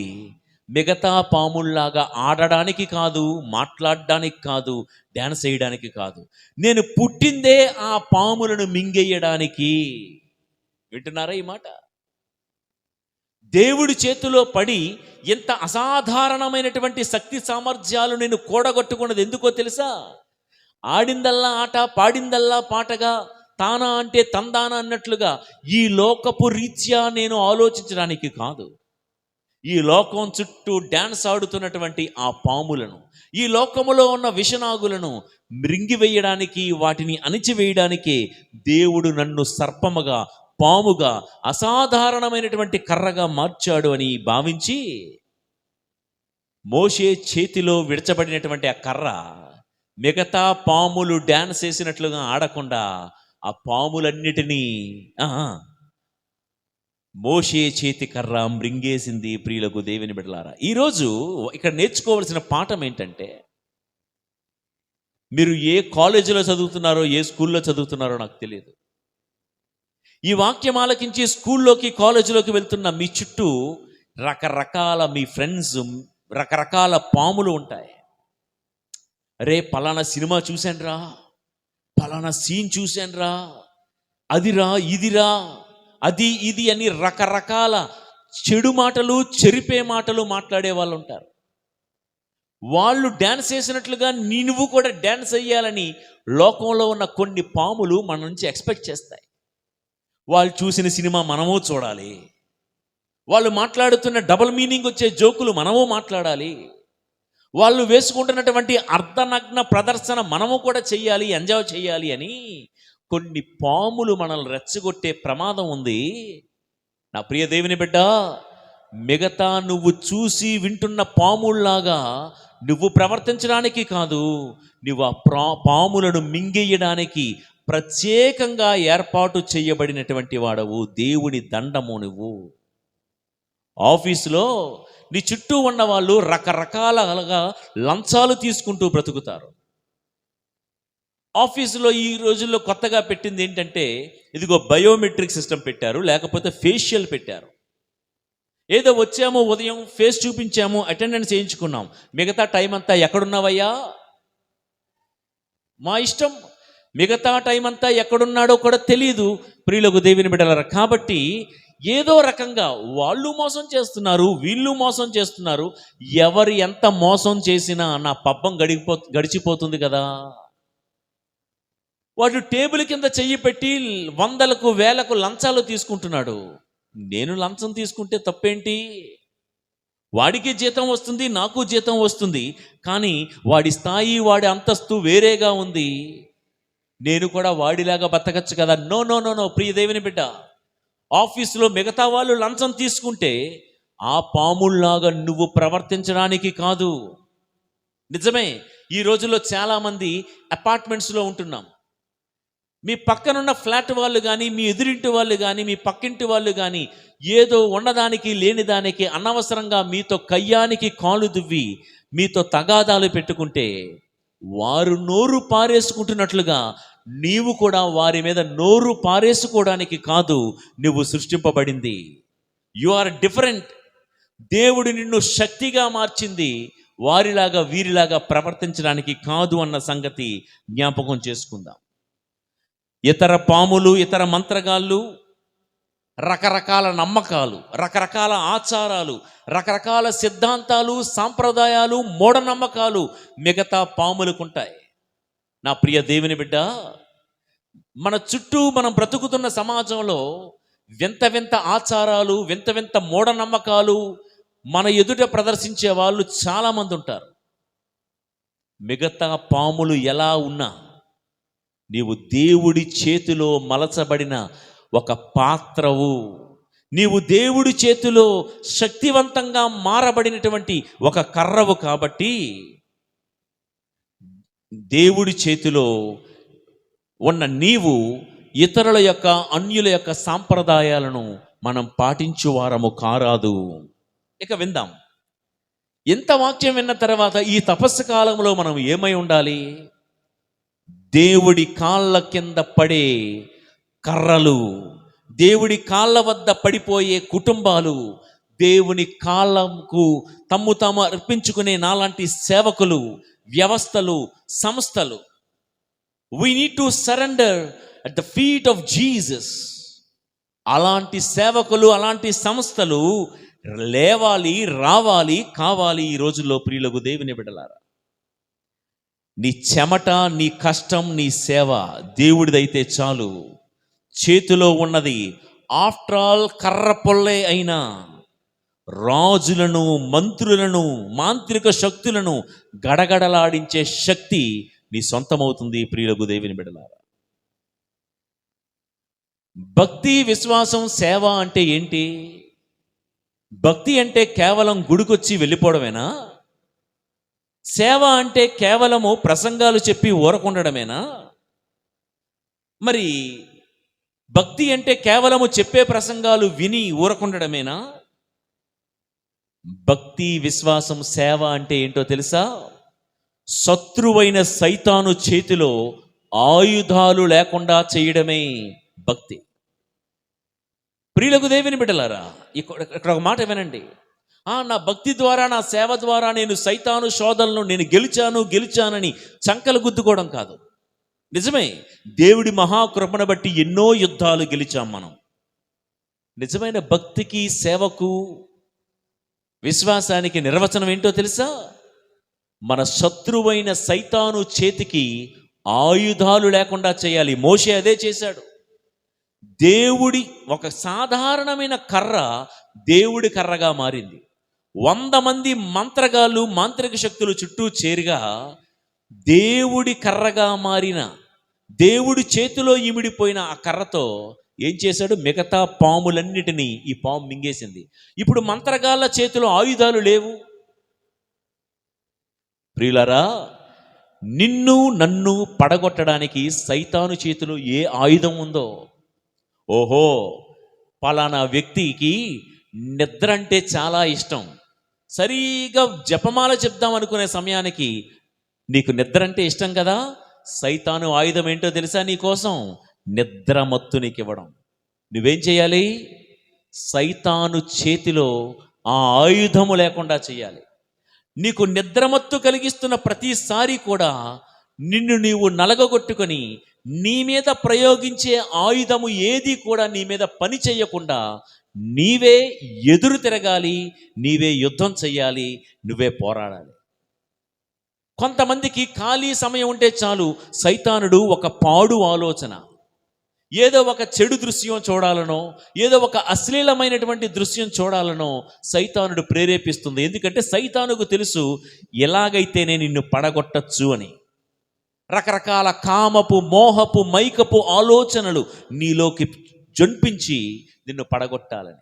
మిగతా పాముల్లాగా ఆడడానికి కాదు, మాట్లాడడానికి కాదు, డ్యాన్స్ వేయడానికి కాదు. నేను పుట్టిందే ఆ పాములను మింగేయడానికి. వింటున్నారా ఈ మాట? దేవుడి చేతిలో పడి ఎంత అసాధారణమైనటువంటి శక్తి సామర్థ్యాలు నేను కూడగొట్టుకున్నది ఎందుకో తెలుసా? ఆడిందల్లా ఆట, పాడిందల్లా పాటగా, తానా అంటే తందాన అన్నట్లుగా ఈ లోకపు రీత్యా నేను ఆలోచించడానికి కాదు. ఈ లోకం చుట్టూ డ్యాన్స్ ఆడుతున్నటువంటి ఆ పాములను, ఈ లోకములో ఉన్న విషనాగులను మృంగివేయడానికి, వాటిని అణిచివేయడానికే దేవుడు నన్ను సర్పముగా, పాముగా, అసాధారణమైనటువంటి కర్రగా మార్చాడు అని భావించి మోషే చేతిలో విడచబడినటువంటి ఆ కర్ర మిగతా పాములు డ్యాన్స్ వేసినట్లుగా ఆడకుండా ఆ పాములన్నిటినీ మోషే చేతి కర్ర మృంగేసింది. ప్రియులకు దేవుని బిడ్డలారా, ఈరోజు ఇక్కడ నేర్చుకోవాల్సిన పాఠం ఏంటంటే, మీరు ఏ కాలేజీలో చదువుతున్నారో, ఏ స్కూల్లో చదువుతున్నారో నాకు తెలియదు. ఈ వాక్యం ఆలకించి స్కూల్లోకి, కాలేజీలోకి వెళ్తున్న మీ చుట్టూ రకరకాల మీ ఫ్రెండ్స్, రకరకాల పాములు ఉంటాయి. రే పలానా సినిమా చూశానురా, పలానా సీన్ చూశానురా, అదిరా, ఇదిరా, అది ఇది అని రకరకాల చెడు మాటలు, చెరిపే మాటలు మాట్లాడే వాళ్ళు ఉంటారు. వాళ్ళు డ్యాన్స్ వేసినట్లుగా నువ్వు కూడా డ్యాన్స్ వేయాలని లోకంలో ఉన్న కొన్ని పాములు మన నుంచి ఎక్స్పెక్ట్ చేస్తాయి. వాళ్ళు చూసిన సినిమా మనము చూడాలి, వాళ్ళు మాట్లాడుతున్న డబుల్ మీనింగ్ వచ్చే జోకులు మనము మాట్లాడాలి, వాళ్ళు వేసుకుంటున్నటువంటి అర్ధనగ్న ప్రదర్శన మనము కూడా చెయ్యాలి, ఎంజాయ్ చేయాలి అని కొన్ని పాములు మనల్ని రెచ్చగొట్టే ప్రమాదం ఉంది. నా ప్రియ దేవుని బిడ్డ, మిగతా నువ్వు చూసి వింటున్న పాముల్లాగా నువ్వు ప్రవర్తించడానికి కాదు, నువ్వు ఆ పాములను మింగేయడానికి ప్రత్యేకంగా ఏర్పాటు చేయబడినటువంటి వాడవు. దేవుని దండము నువ్వు. ఆఫీసులో నీ చుట్టూ ఉన్న వాళ్ళు రకరకాలుగా లంచాలు తీసుకుంటూ బ్రతుకుతారు. ఆఫీసులో ఈ రోజుల్లో కొత్తగా పెట్టింది ఏంటంటే, ఇదిగో బయోమెట్రిక్ సిస్టమ్ పెట్టారు, లేకపోతే ఫేషియల్ పెట్టారు. ఏదో వచ్చామో, ఉదయం ఫేస్ చూపించాము, అటెండెన్స్ చేయించుకున్నాం, మిగతా టైం అంతా ఎక్కడున్నావయ్యా? మా ఇష్టం. మిగతా టైం అంతా ఎక్కడున్నాడో కూడా తెలియదు. ప్రియులకు దేవుని బిడ్డలారా, కాబట్టి ఏదో రకంగా వాళ్ళు మోసం చేస్తున్నారు, వీళ్ళు మోసం చేస్తున్నారు. ఎవరు ఎంత మోసం చేసినా నా పబ్బం గడిచిపోతుంది కదా. వాడు టేబుల్ కింద చెయ్యి పెట్టి వందలకు వేలకు లంచాలు తీసుకుంటున్నాడు. నేను లంచం తీసుకుంటే తప్పేంటి? వాడికి జీతం వస్తుంది, నాకు జీతం వస్తుంది, కానీ వాడి స్థాయి, వాడి అంతస్తు వేరేగా ఉంది. నేను కూడా వాడిలాగా బతకచ్చు కదా. నో నో నో నో ప్రియ దేవుని బిడ్డ, ఆఫీసులో మిగతా వాళ్ళు లంచం తీసుకుంటే ఆ పాముల్లాగా నువ్వు ప్రవర్తించడానికి కాదు. నిజమే, ఈ రోజుల్లో చాలామంది అపార్ట్మెంట్స్లో ఉంటున్నాం. మీ పక్కనున్న ఫ్లాట్ వాళ్ళు కానీ, మీ ఎదురింటి వాళ్ళు కానీ, మీ పక్కింటి వాళ్ళు కానీ ఏదో ఉన్నదానికి లేని దానికి అనవసరంగా మీతో కయ్యానికి కాలు దువ్వి మీతో తగాదాలు పెట్టుకుంటే వారు నోరు పారేసుకుంటున్నట్లుగా నీవు కూడా వారి మీద నోరు పారేసుకోవడానికి కాదు నువ్వు సృష్టింపబడింది. You are different. దేవుడు నిన్ను శక్తిగా మార్చింది వారిలాగా వీరిలాగా ప్రవర్తించడానికి కాదు అన్న సంగతి జ్ఞాపకం చేసుకుందాం. ఇతర పాములు, ఇతర మంత్రగాళ్ళు, రకరకాల నమ్మకాలు, రకరకాల ఆచారాలు, రకరకాల సిద్ధాంతాలు, సాంప్రదాయాలు, మూఢనమ్మకాలు మిగతా పాములకుంటాయి. నా ప్రియ దేవుని బిడ్డ, మన చుట్టూ మనం బ్రతుకుతున్న సమాజంలో వింత వింత ఆచారాలు, వింత వింత మూఢనమ్మకాలు మన ఎదుట ప్రదర్శించే వాళ్ళు చాలామంది ఉంటారు. మిగతా పాములు ఎలా ఉన్నా నీవు దేవుడి చేతిలో మలచబడిన ఒక పాత్రవు. నీవు దేవుడి చేతిలో శక్తివంతంగా మారబడినటువంటి ఒక కర్రవు. కాబట్టి దేవుడి చేతిలో ఉన్న నీవు ఇతరుల యొక్క, అన్యుల యొక్క సాంప్రదాయాలను మనం పాటించువారము కారాదు. ఇక విందాం. ఎంత వాక్యం విన్న తర్వాత ఈ తపస్సు కాలంలో మనం ఏమై ఉండాలి? దేవుడి కాళ్ళ కింద పడే కర్రలు, దేవుడి కాళ్ళ వద్ద పడిపోయే కుటుంబాలు, దేవుని కాళ్ళకు తమ్ము తాము అర్పించుకునే నాలాంటి సేవకులు, వ్యవస్థలు, సంస్థలు. We need to surrender at the feet of Jesus. అలాంటి సేవకులు, అలాంటి సంస్థలు లేవాలి, రావాలి, కావాలి ఈ రోజుల్లో. ప్రియులకు దేవుని బిడ్డలారా, నీ చెమట, నీ కష్టం, నీ సేవ దేవుడిదైతే చాలు. చేతిలో ఉన్నది ఆఫ్టర్ ఆల్ కర్ర పొల్లే అయినా రాజులను, మంత్రులను, మాంత్రిక శక్తులను గడగడలాడించే శక్తి నీ సొంతమవుతుంది. ప్రియులకు దేవుని బిడ్డలారా, భక్తి, విశ్వాసం, సేవ అంటే ఏంటి? భక్తి అంటే కేవలం గుడికొచ్చి వెళ్ళిపోవడమేనా? సేవ అంటే కేవలము ప్రసంగాలు చెప్పి ఊరకుండడమేనా? మరి భక్తి అంటే కేవలము చెప్పే ప్రసంగాలు విని ఊరకుండడమేనా? భక్తి, విశ్వాసం, సేవ అంటే ఏంటో తెలుసా? శత్రువైన సైతాను చేతిలో ఆయుధాలు లేకుండా చేయడమే భక్తి. ప్రియులకు దేవుని బిడ్డలారా, ఇక్కడ ఒక మాట వినండి. నా భక్తి ద్వారా, నా సేవ ద్వారా నేను సైతాను శోధనలను నేను గెలిచానని చంకలు గుద్దుకోవడం కాదు. నిజమే, దేవుడి మహాకృపను బట్టి ఎన్నో యుద్ధాలు గెలిచాం మనం. నిజమైన భక్తికి, సేవకు, విశ్వాసానికి నిర్వచనం ఏంటో తెలుసా? మన శత్రువైన సైతాను చేతికి ఆయుధాలు లేకుండా చేయాలి. మోషే అదే చేశాడు. దేవుడి ఒక సాధారణమైన కర్ర దేవుడి కర్రగా మారింది. 100 మంది మంత్రగాళ్ళు, మాంత్రిక శక్తులు చుట్టూ చేరిగా దేవుడి కర్రగా మారిన, దేవుడి చేతిలో ఇమిడిపోయిన ఆ కర్రతో ఏం చేశాడు? మిగతా పాములన్నిటినీ ఈ పాము మింగేసింది. ఇప్పుడు మంత్రగాళ్ళ చేతిలో ఆయుధాలు లేవు. ప్రియులారా, నిన్ను నన్ను పడగొట్టడానికి సైతాను చేతిలో ఏ ఆయుధం ఉందో, ఓహో పలానా వ్యక్తికి నిద్ర అంటే చాలా ఇష్టం, సరిగా జపమాల చెప్దాం అనుకునే సమయానికి నీకు నిద్ర అంటే ఇష్టం కదా, సైతాను ఆయుధం ఏంటో తెలుసా? నీ కోసం నిద్రమత్తు నీకు ఇవ్వడం. నువ్వేం చేయాలి? సైతాను చేతిలో ఆ ఆయుధము లేకుండా చేయాలి. నీకు నిద్రమత్తు కలిగిస్తున్న ప్రతిసారి కూడా నిన్ను నీవు నలగగొట్టుకొని నీ మీద ప్రయోగించే ఆయుధము ఏది కూడా నీ మీద పని చేయకుండా నీవే ఎదురు తిరగాలి, నీవే యుద్ధం చెయ్యాలి, నువ్వే పోరాడాలి. కొంతమందికి ఖాళీ సమయం ఉంటే చాలు సైతానుడు ఒక పాడు ఆలోచన, ఏదో ఒక చెడు దృశ్యం చూడాలనో, ఏదో ఒక అశ్లీలమైనటువంటి దృశ్యం చూడాలనో సైతానుడు ప్రేరేపిస్తుంది. ఎందుకంటే సైతానుకు తెలుసు ఎలాగైతేనే నిన్ను పడగొట్టచ్చు అని. రకరకాల కామపు, మోహపు, మైకపు ఆలోచనలు నీలోకి జొంపించి నిన్ను పడగొట్టాలని.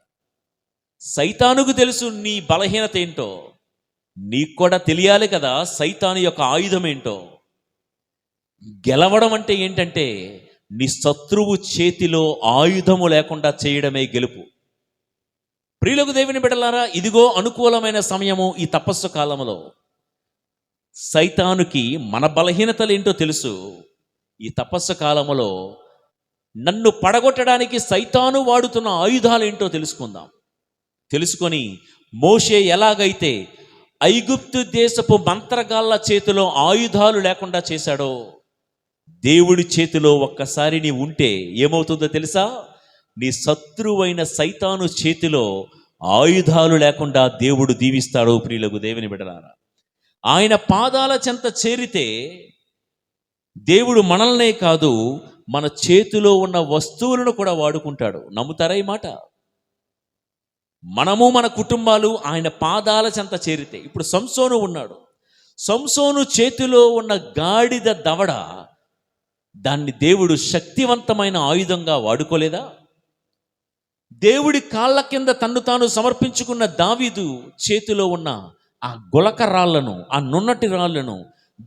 సైతానుకు తెలుసు నీ బలహీనత ఏంటో. నీకు కూడా తెలియాలి కదా సైతాను యొక్క ఆయుధం ఏంటో. గెలవడం అంటే ఏంటంటే నీ శత్రువు చేతిలో ఆయుధము లేకుండా చేయడమే గెలుపు. ప్రియులకు దేవుని బిడ్డలారా, ఇదిగో అనుకూలమైన సమయము ఈ తపస్సు కాలంలో. సైతానుకి మన బలహీనతలు ఏంటో తెలుసు. ఈ తపస్సు కాలంలో నన్ను పడగొట్టడానికి సైతాను వాడుతున్న ఆయుధాలు ఏంటో తెలుసుకుందాం. తెలుసుకొని మోషే ఎలాగైతే ఐగుప్తు దేశపు మంత్రగాళ్ళ చేతిలో ఆయుధాలు లేకుండా చేశాడో, దేవుడి చేతిలో ఒక్కసారి నీ ఉంటే ఏమవుతుందో తెలుసా? నీ శత్రువైన సైతాను చేతిలో ఆయుధాలు లేకుండా దేవుడు దీవిస్తాడు. ప్రియులకు దేవుని బిడ్డలారా, ఆయన పాదాల చెంత చేరితే దేవుడు మనల్నే కాదు, మన చేతిలో ఉన్న వస్తువులను కూడా వాడుకుంటాడు. నమ్ముతారా ఈ మాట? మనము మన కుటుంబాలు ఆయన పాదాల చెంత చేరితే. ఇప్పుడు సంసోను ఉన్నాడు. సంసోను చేతిలో ఉన్న గాడిద దవడ, దాన్ని దేవుడు శక్తివంతమైన ఆయుధంగా వాడుకోలేదా? దేవుడి కాళ్ళ కింద తన్ను తాను సమర్పించుకున్న దావీదు చేతిలో ఉన్న ఆ గులక రాళ్లను, ఆ నున్నటి రాళ్లను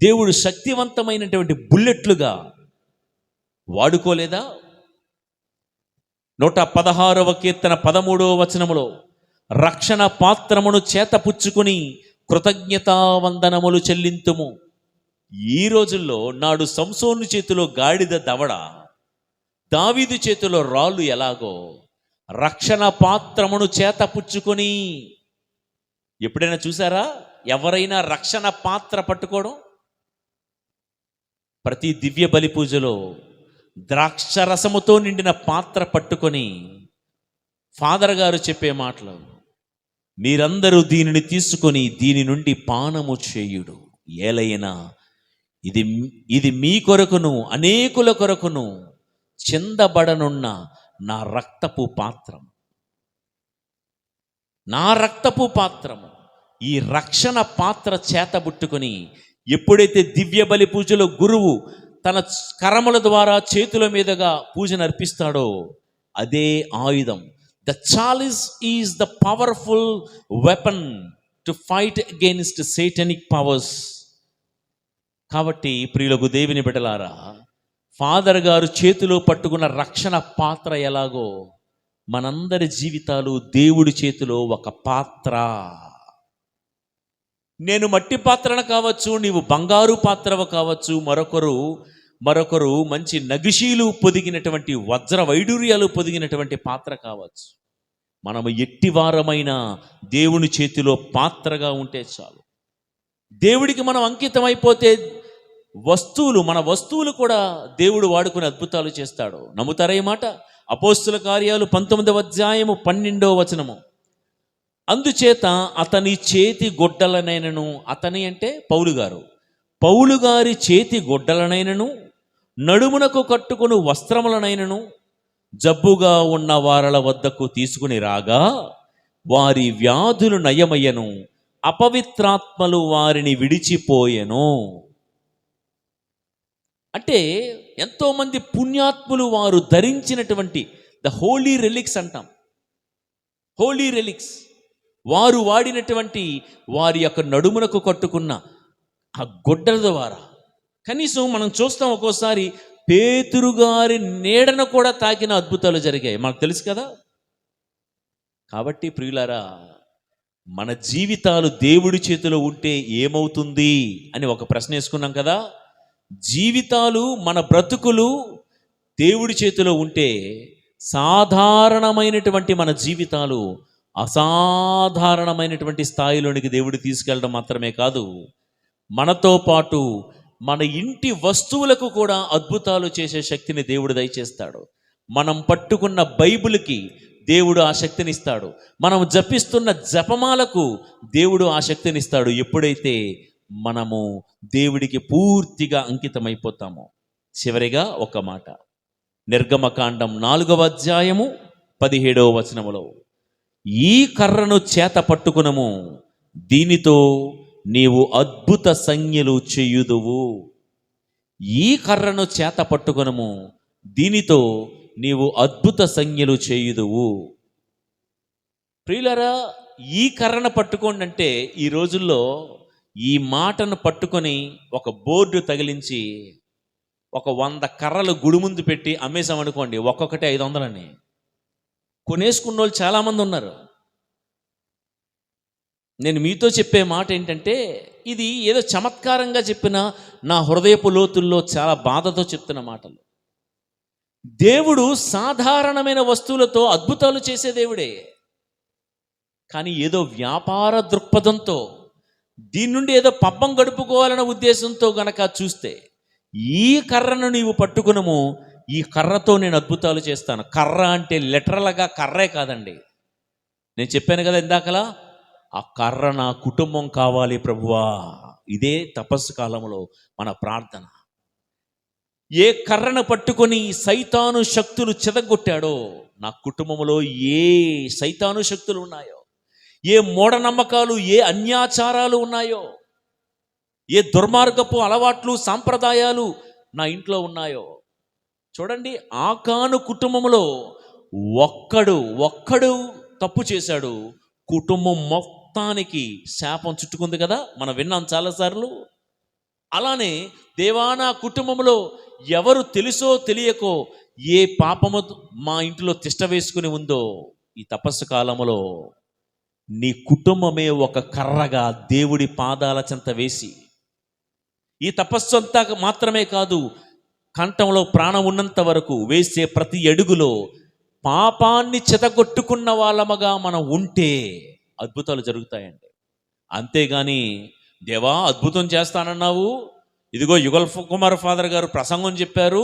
దేవుడు శక్తివంతమైనటువంటి బుల్లెట్లుగా వాడుకోలేదా? 116వ కీర్తన 13వ వచనములో, రక్షణ పాత్రమును చేతపుచ్చుకుని కృతజ్ఞతావందనములు చెల్లింతుము. ఈ రోజుల్లో నాడు సంసోను చేతిలో గాడిద దవడ, దావీదు చేతిలో రాళ్ళు ఎలాగో రక్షణ పాత్రమును చేతపుచ్చుకొని. ఎప్పుడైనా చూసారా ఎవరైనా రక్షణ పాత్ర పట్టుకోవడం? ప్రతి దివ్య బలి పూజలో ద్రాక్షరసముతో నిండిన పాత్ర పట్టుకొని ఫాదర్ గారు చెప్పే మాటలు, మీరందరూ దీనిని తీసుకొని దీని నుండి పానము చేయుడు, ఏలైనా ఇది మీ కొరకును అనేకుల కొరకును చిందబడనున్న నా రక్తపు పాత్రం. నా రక్తపు పాత్రము. ఈ రక్షణ పాత్ర చేతబుట్టుకొని ఎప్పుడైతే దివ్య బలి పూజలో గురువు తన కరముల ద్వారా చేతుల మీదుగా పూజను అర్పిస్తాడో అదే ఆయుధం. The chalice is the powerful weapon to fight against satanic powers. కాబట్టి ప్రియులకు దేవుని బిడ్డలారా, ఫాదర్ గారు చేతిలో పట్టుకున్న రక్షణ పాత్ర ఎలాగో మనందరి జీవితాలు దేవుడి చేతిలో ఒక పాత్ర. నేను మట్టి పాత్రను కావచ్చు, నీవు బంగారు పాత్రవ కావచ్చు, మరొకరు మంచి నగిషీలు పొదిగినటువంటి వజ్ర వైడూర్యాలు పొదిగినటువంటి పాత్ర కావచ్చు. మనము ఎట్టివారమైన దేవుని చేతిలో పాత్రగా ఉంటే చాలు. దేవుడికి మనం అంకితం అయిపోతే మన వస్తువులు కూడా దేవుడు వాడుకుని అద్భుతాలు చేస్తాడు. నమ్ముతారా ఈ మాట? అపోస్తుల కార్యాలు 19వ అధ్యాయము 12వ వచనము, అందుచేత అతని చేతి గొడ్డలనైనను, అతని అంటే పౌలు గారి చేతి గొడ్డలనైనను, నడుమునకు కట్టుకుని వస్త్రములనైనను జబ్బుగా ఉన్న వారల వద్దకు తీసుకుని రాగా వారి వ్యాధులు నయమయ్యను, అపవిత్రాత్మలు వారిని విడిచిపోయెను. అంటే ఎంతోమంది పుణ్యాత్ములు వారు ధరించినటువంటి ద హోలీ రెలిక్స్ అంటాం. హోలీ రెలిక్స్ వారు వాడినటువంటి వారి యొక్క నడుమునకు కట్టుకున్న ఆ గొడ్డల ద్వారా కనీసం మనం చూస్తాం, ఒక్కోసారి పేతురు గారి నీడను కూడా తాకిన అద్భుతాలు జరిగాయి. మనకు తెలుసు కదా. కాబట్టి ప్రియులారా, మన జీవితాలు దేవుడి చేతిలో ఉంటే ఏమవుతుంది అని ఒక ప్రశ్న వేసుకున్నాం కదా. జీవితాలు, మన బ్రతుకులు దేవుడి చేతిలో ఉంటే సాధారణమైనటువంటి మన జీవితాలు అసాధారణమైనటువంటి స్థాయిలోనికి దేవుడు తీసుకెళ్ళడం మాత్రమే కాదు, మనతో పాటు మన ఇంటి వస్తువులకు కూడా అద్భుతాలు చేసే శక్తిని దేవుడు దయచేస్తాడు. మనం పట్టుకున్న బైబిల్కి దేవుడు ఆ శక్తినిస్తాడు. మనం జపిస్తున్న జపమాలకు దేవుడు ఆ శక్తినిస్తాడు. ఎప్పుడైతే మనము దేవుడికి పూర్తిగా అంకితమైపోతామో. చివరిగా ఒక మాట, నిర్గమకాండం 4వ అధ్యాయము 17వ వచనములో, ఈ కర్రను చేత పట్టుకునము, దీనితో నీవు అద్భుత సంజ్ఞలు చేయుదువు. ఈ కర్రను చేత పట్టుకునము, దీనితో నీవు అద్భుత సంజ్ఞలు చేయుదువు. ప్రియులరా, ఈ కర్రను పట్టుకోండి అంటే ఈ రోజుల్లో ఈ మాటను పట్టుకొని ఒక బోర్డు తగిలించి ఒక 100 కర్రలు గుడి ముందు పెట్టి అమ్మేసామనుకోండి, ఒక్కొక్కటి 500 అని కొనేసుకున్న వాళ్ళు చాలామంది ఉన్నారు. నేను మీతో చెప్పే మాట ఏంటంటే, ఇది ఏదో చమత్కారంగా చెప్పిన నా హృదయపు లోతుల్లో చాలా బాధతో చెప్తున్న మాటలు. దేవుడు సాధారణమైన వస్తువులతో అద్భుతాలు చేసే దేవుడే, కానీ ఏదో వ్యాపార దృక్పథంతో దీని నుండి ఏదో పబ్బం గడుపుకోవాలనే ఉద్దేశంతో గనక చూస్తే, ఈ కర్రను నీవు పట్టుకునము, ఈ కర్రతో నేను అద్భుతాలు చేస్తాను. కర్ర అంటే లిటరల్గా కర్రే కాదండి. నేను చెప్పాను కదా ఇందాకలా, ఆ కర్ర నా కుటుంబం కావాలి ప్రభువా. ఇదే తపస్సు కాలంలో మన ప్రార్థన. ఏ కర్రను పట్టుకొని సైతాను శక్తులు చెదగొట్టాడో, నా కుటుంబంలో ఏ సైతాను శక్తులు ఉన్నాయో, ఏ మూఢనమ్మకాలు, ఏ అన్యాచారాలు ఉన్నాయో, ఏ దుర్మార్గపు అలవాట్లు సాంప్రదాయాలు నా ఇంట్లో ఉన్నాయో చూడండి. ఆకాను కుటుంబంలో ఒక్కడు తప్పు చేశాడు, కుటుంబం మొత్తానికి శాపం చుట్టుకుంది కదా, మనం విన్నాం చాలాసార్లు. అలానే దేవానా కుటుంబంలో ఎవరు తెలుసో తెలియకో ఏ పాపము మా ఇంట్లో తిష్ట వేసుకుని ఉందో, ఈ తపస్సు కాలంలో నీ కుటుంబమే ఒక కర్రగా దేవుడి పాదాల చెంత వేసి, ఈ తపస్సు అంతా మాత్రమే కాదు, కంఠంలో ప్రాణం ఉన్నంత వరకు వేసే ప్రతి అడుగులో పాపాన్ని చెదగొట్టుకున్న వాళ్ళముగా మనం ఉంటే అద్భుతాలు జరుగుతాయండి. అంతేగాని దేవా అద్భుతం చేస్తానన్నావు, ఇదిగో యుగల్ కుమార్ ఫాదర్ గారు ప్రసంగం చెప్పారు,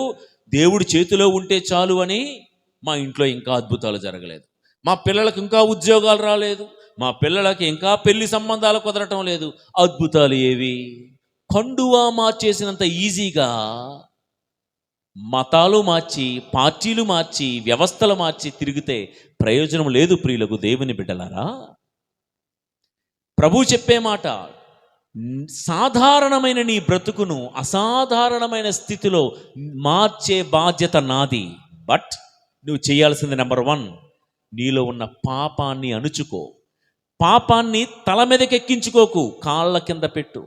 దేవుడి చేతిలో ఉంటే చాలు అని మా ఇంట్లో ఇంకా అద్భుతాలు జరగలేదు, మా పిల్లలకు ఇంకా ఉద్యోగాలు రాలేదు, మా పిల్లలకి ఇంకా పెళ్లి సంబంధాలు కుదరటం లేదు. అద్భుతాలు ఏవి? కండువా మార్చేసినంత ఈజీగా మతాలు మార్చి, పార్టీలు మార్చి, వ్యవస్థలు మార్చి తిరిగితే ప్రయోజనం లేదు ప్రియులకు, దేవుని బిడ్డలారా. ప్రభు చెప్పే మాట, సాధారణమైన నీ బ్రతుకును అసాధారణమైన స్థితిలో మార్చే బాధ్యత నాది. బట్ నువ్వు చేయాల్సింది నెంబర్ 1, నీలో ఉన్న పాపాన్ని అణుచుకో. పాపాన్ని తల మీదకెక్కించుకోకు, కాళ్ళ కింద పెట్టు.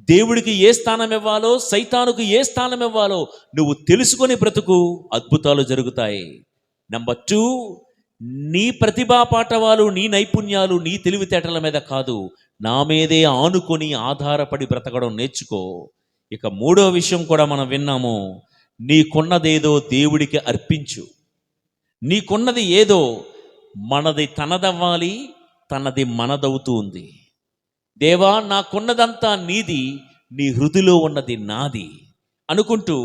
దేవుడికి ఏ స్థానం ఇవ్వాలో, సైతానుకు ఏ స్థానం ఇవ్వాలో నువ్వు తెలుసుకొని బ్రతుకు, అద్భుతాలు జరుగుతాయి. నెంబర్ 2, నీ ప్రతిభా పాఠవాలు, నీ నైపుణ్యాలు, నీ తెలివితేటల మీద కాదు, నా మీదే ఆనుకొని ఆధారపడి బ్రతకడం నేర్చుకో. ఇక 3వ విషయం కూడా మనం విన్నాము, నీకున్నదేదో దేవుడికి అర్పించు. నీకున్నది ఏదో మనది తనదవ్వాలి, తనది మనదవుతూ ఉంది. దేవా నాకున్నదంతా నీది, నీ హృదిలో ఉన్నది నాది అనుకుంటూ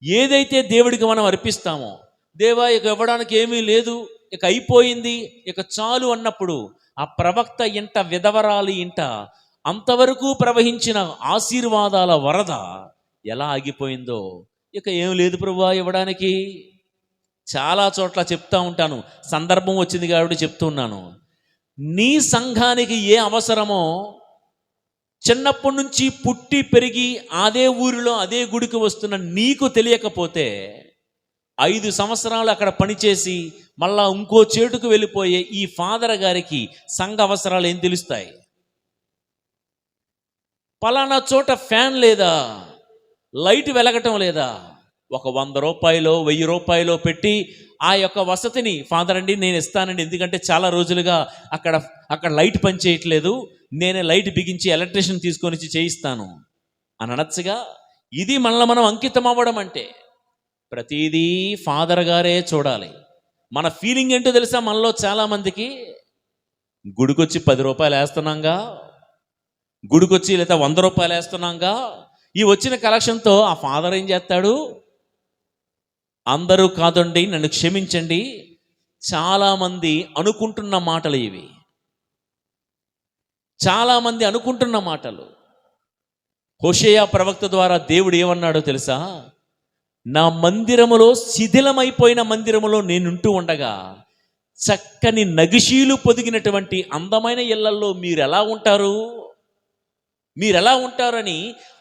ఏదైతే దేవుడికి మనం అర్పిస్తామో, దేవా ఇక ఇవ్వడానికి ఏమీ లేదు, ఇక అయిపోయింది, ఇక చాలు అన్నప్పుడు ఆ ప్రవక్త ఇంట, విధవరాలి ఇంట అంతవరకు ప్రవహించిన ఆశీర్వాదాల వరద ఎలా ఆగిపోయిందో, ఇక ఏం లేదు ప్రభువా ఇవ్వడానికి. చాలా చోట్ల చెప్తా ఉంటాను, సందర్భం వచ్చింది కాబట్టి చెప్తున్నాను. నీ సంఘానికి ఏ అవసరమో, చిన్నప్పటి నుంచి పుట్టి పెరిగి అదే ఊరిలో అదే గుడికి వస్తున్న నీకు తెలియకపోతే 5 సంవత్సరాలు అక్కడ పనిచేసి మళ్ళా ఇంకో చేటుకు వెళ్ళిపోయే ఈ ఫాదర్ గారికి సంఘ అవసరాలు ఏం తెలుస్తాయి? పలానా చోట ఫ్యాన్ లేదా, లైట్ వెలగటం లేదా, ఒక 100 రూపాయలు 1000 రూపాయలు పెట్టి ఆ యొక్క వసతిని, ఫాదర్ అండి నేను ఇస్తానండి, ఎందుకంటే చాలా రోజులుగా అక్కడ లైట్ పని చేయట్లేదు, నేనే లైట్ బిగించి ఎలక్ట్రీషియన్ తీసుకొని వచ్చి చేయిస్తాను అని అనొచ్చుగా. ఇది మనల్ని మనం అంకితం అవ్వడం అంటే. ప్రతిదీ ఫాదర్ గారే చూడాలి. మన ఫీలింగ్ ఏంటో తెలుసా? మనలో చాలామందికి గుడికొచ్చి 10 రూపాయలు వేస్తున్నాంగా, గుడికొచ్చి లేదా 100 రూపాయలు వేస్తున్నాంగా, ఈ వచ్చిన కలెక్షన్తో ఆ ఫాదర్ ఏం చేస్తాడు? అందరూ కాదండి, నన్ను క్షమించండి, చాలామంది అనుకుంటున్న మాటలు ఇవి. చాలామంది అనుకుంటున్న మాటలు. హోషేయ ప్రవక్త ద్వారా దేవుడు ఏమన్నాడో తెలుసా? నా మందిరములో, శిథిలమైపోయిన మందిరములో నేనుంటూ ఉండగా చక్కని నగిశీలు పొదిగినటువంటి అందమైన ఇళ్లల్లో మీరెలా ఉంటారు, మీరెలా ఉంటారని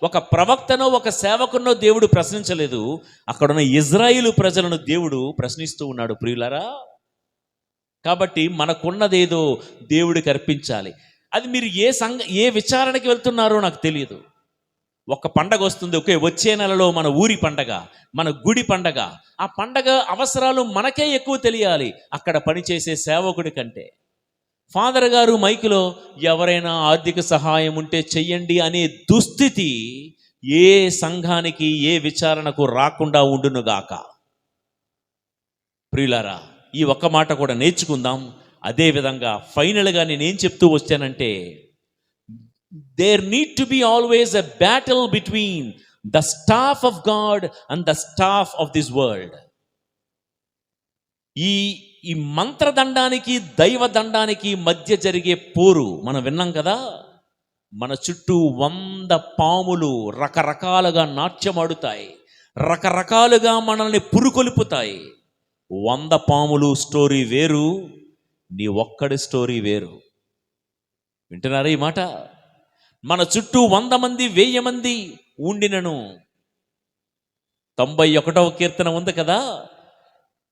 ఒక ప్రవక్తనో ఒక సేవకునో దేవుడు ప్రశ్నించలేదు, అక్కడున్న ఇజ్రాయేలు ప్రజలను దేవుడు ప్రశ్నిస్తూ ఉన్నాడు. ప్రియులారా, కాబట్టి మనకున్నదేదో దేవుడికి అర్పించాలి. అది మీరు ఏ విచారణకి వెళ్తున్నారో నాకు తెలియదు. ఒక పండగ వస్తుంది, ఓకే, వచ్చే నెలలో మన ఊరి పండగ, మన గుడి పండగ. ఆ పండగ అవసరాలు మనకే ఎక్కువ తెలియాలి అక్కడ పనిచేసే సేవకుడి కంటే. ఫాదర్ గారు మైకులో ఎవరైనా ఆర్థిక సహాయం ఉంటే చెయ్యండి అనే దుస్థితి ఏ సంఘానికి, ఏ విచారణకు రాకుండా ఉండునుగాక. ప్రియులారా, ఈ ఒక్క మాట కూడా నేర్చుకుందాం. అదేవిధంగా ఫైనల్గా నేనేం చెప్తూ వచ్చానంటే, there need to be always a battle between the staff of God and the staff of this world. ఈ మంత్రదండానికి, దైవదండానికి మధ్య జరిగే పోరు మనం విన్నాం కదా. మన చుట్టూ 100 పాములు రకరకాలుగా నాట్యమాడుతాయి, రకరకాలుగా మనల్ని పురుకొల్పుతాయి. 100 పాములు స్టోరీ వేరు, నీ ఒక్కడి స్టోరీ వేరు. వింటున్నారా ఈ మాట? మన చుట్టూ 100 మంది 1000 మంది ఉండినను, 91వ కీర్తన ఉంది కదా,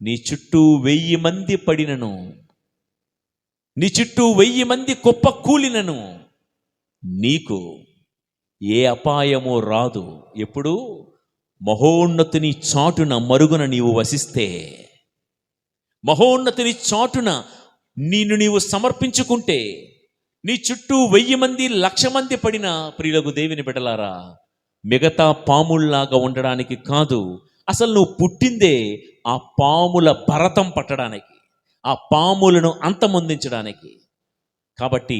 నీ చుట్టూ 1000 మంది పడినను, నీ చుట్టూ 1000 మంది కుప్ప కూలినను, నీకు ఏ అపాయము రాదు. ఎప్పుడు? మహోన్నతుని చాటున మరుగున నీవు వసిస్తే, మహోన్నతుని చాటున నీవు సమర్పించుకుంటే, నీ చుట్టూ 1000 మంది 1,00,000 మంది పడినా, ప్రియులకు దేవుని బిడ్డలారా, మిగతా పాముల్లాగా ఉండడానికి కాదు. అసలు నువ్వు పుట్టిందే ఆ పాముల భరతం పట్టడానికి, ఆ పాములను అంతమొందించడానికి. కాబట్టి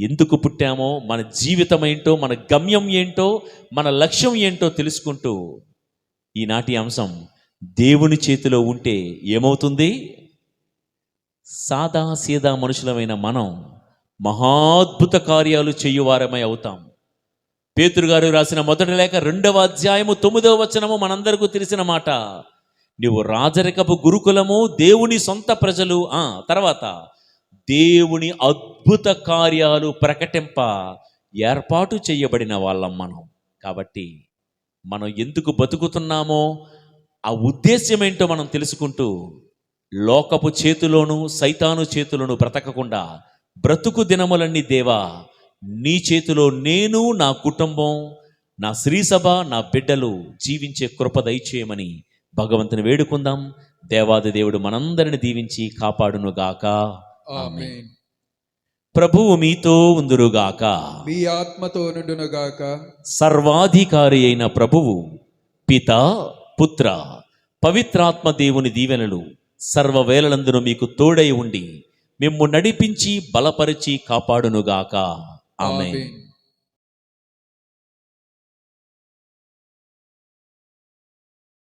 ఎందుకు పుట్టామో, మన జీవితం ఏంటో, మన గమ్యం ఏంటో, మన లక్ష్యం ఏంటో తెలుసుకుంటూ ఈనాటి అంశం దేవుని చేతిలో ఉంటే ఏమవుతుంది? సాదా సీదా మనుషులమైన మనం మహాద్భుత కార్యాలు చేయువారమై అవుతాం. పేతురు గారు రాసిన మొదటి లేఖ 2వ అధ్యాయము 9వ వచనము మనందరికీ తెలిసిన మాట. నీవు రాజరికపు గురుకులము, దేవుని సొంత ప్రజలు, తర్వాత దేవుని అద్భుత కార్యాలు ప్రకటింప ఏర్పాటు చేయబడిన వాళ్ళం మనం. కాబట్టి మనం ఎందుకు బతుకుతున్నామో ఆ ఉద్దేశ్యం ఏంటో మనం తెలుసుకుంటూ, లోకపు చేతిలోను సైతాను చేతిలోను బ్రతకకుండా, బ్రతుకు దినములన్నీ దేవా నీ చేతిలో నేను, నా కుటుంబం, నా శ్రీసభ, నా బిడ్డలు జీవించే కృప దయచేయమని భగవంతుని వేడుకుందాం. దేవాది దేవుడు మనందరిని దీవించి కాపాడునుగాక. ఆమేన్. ప్రభువు మీతో ఉందురుగాక, మీ ఆత్మతో నుండునుగాక. సర్వాధికారి అయిన ప్రభువు పిత, పుత్ర, పవిత్రాత్మ దేవుని దీవెనలు సర్వవేళలందును మీకు తోడై ఉండి మిమ్ము నడిపించి బలపరిచి కాపాడునుగాక. ఆమేన్. ఆమేన్.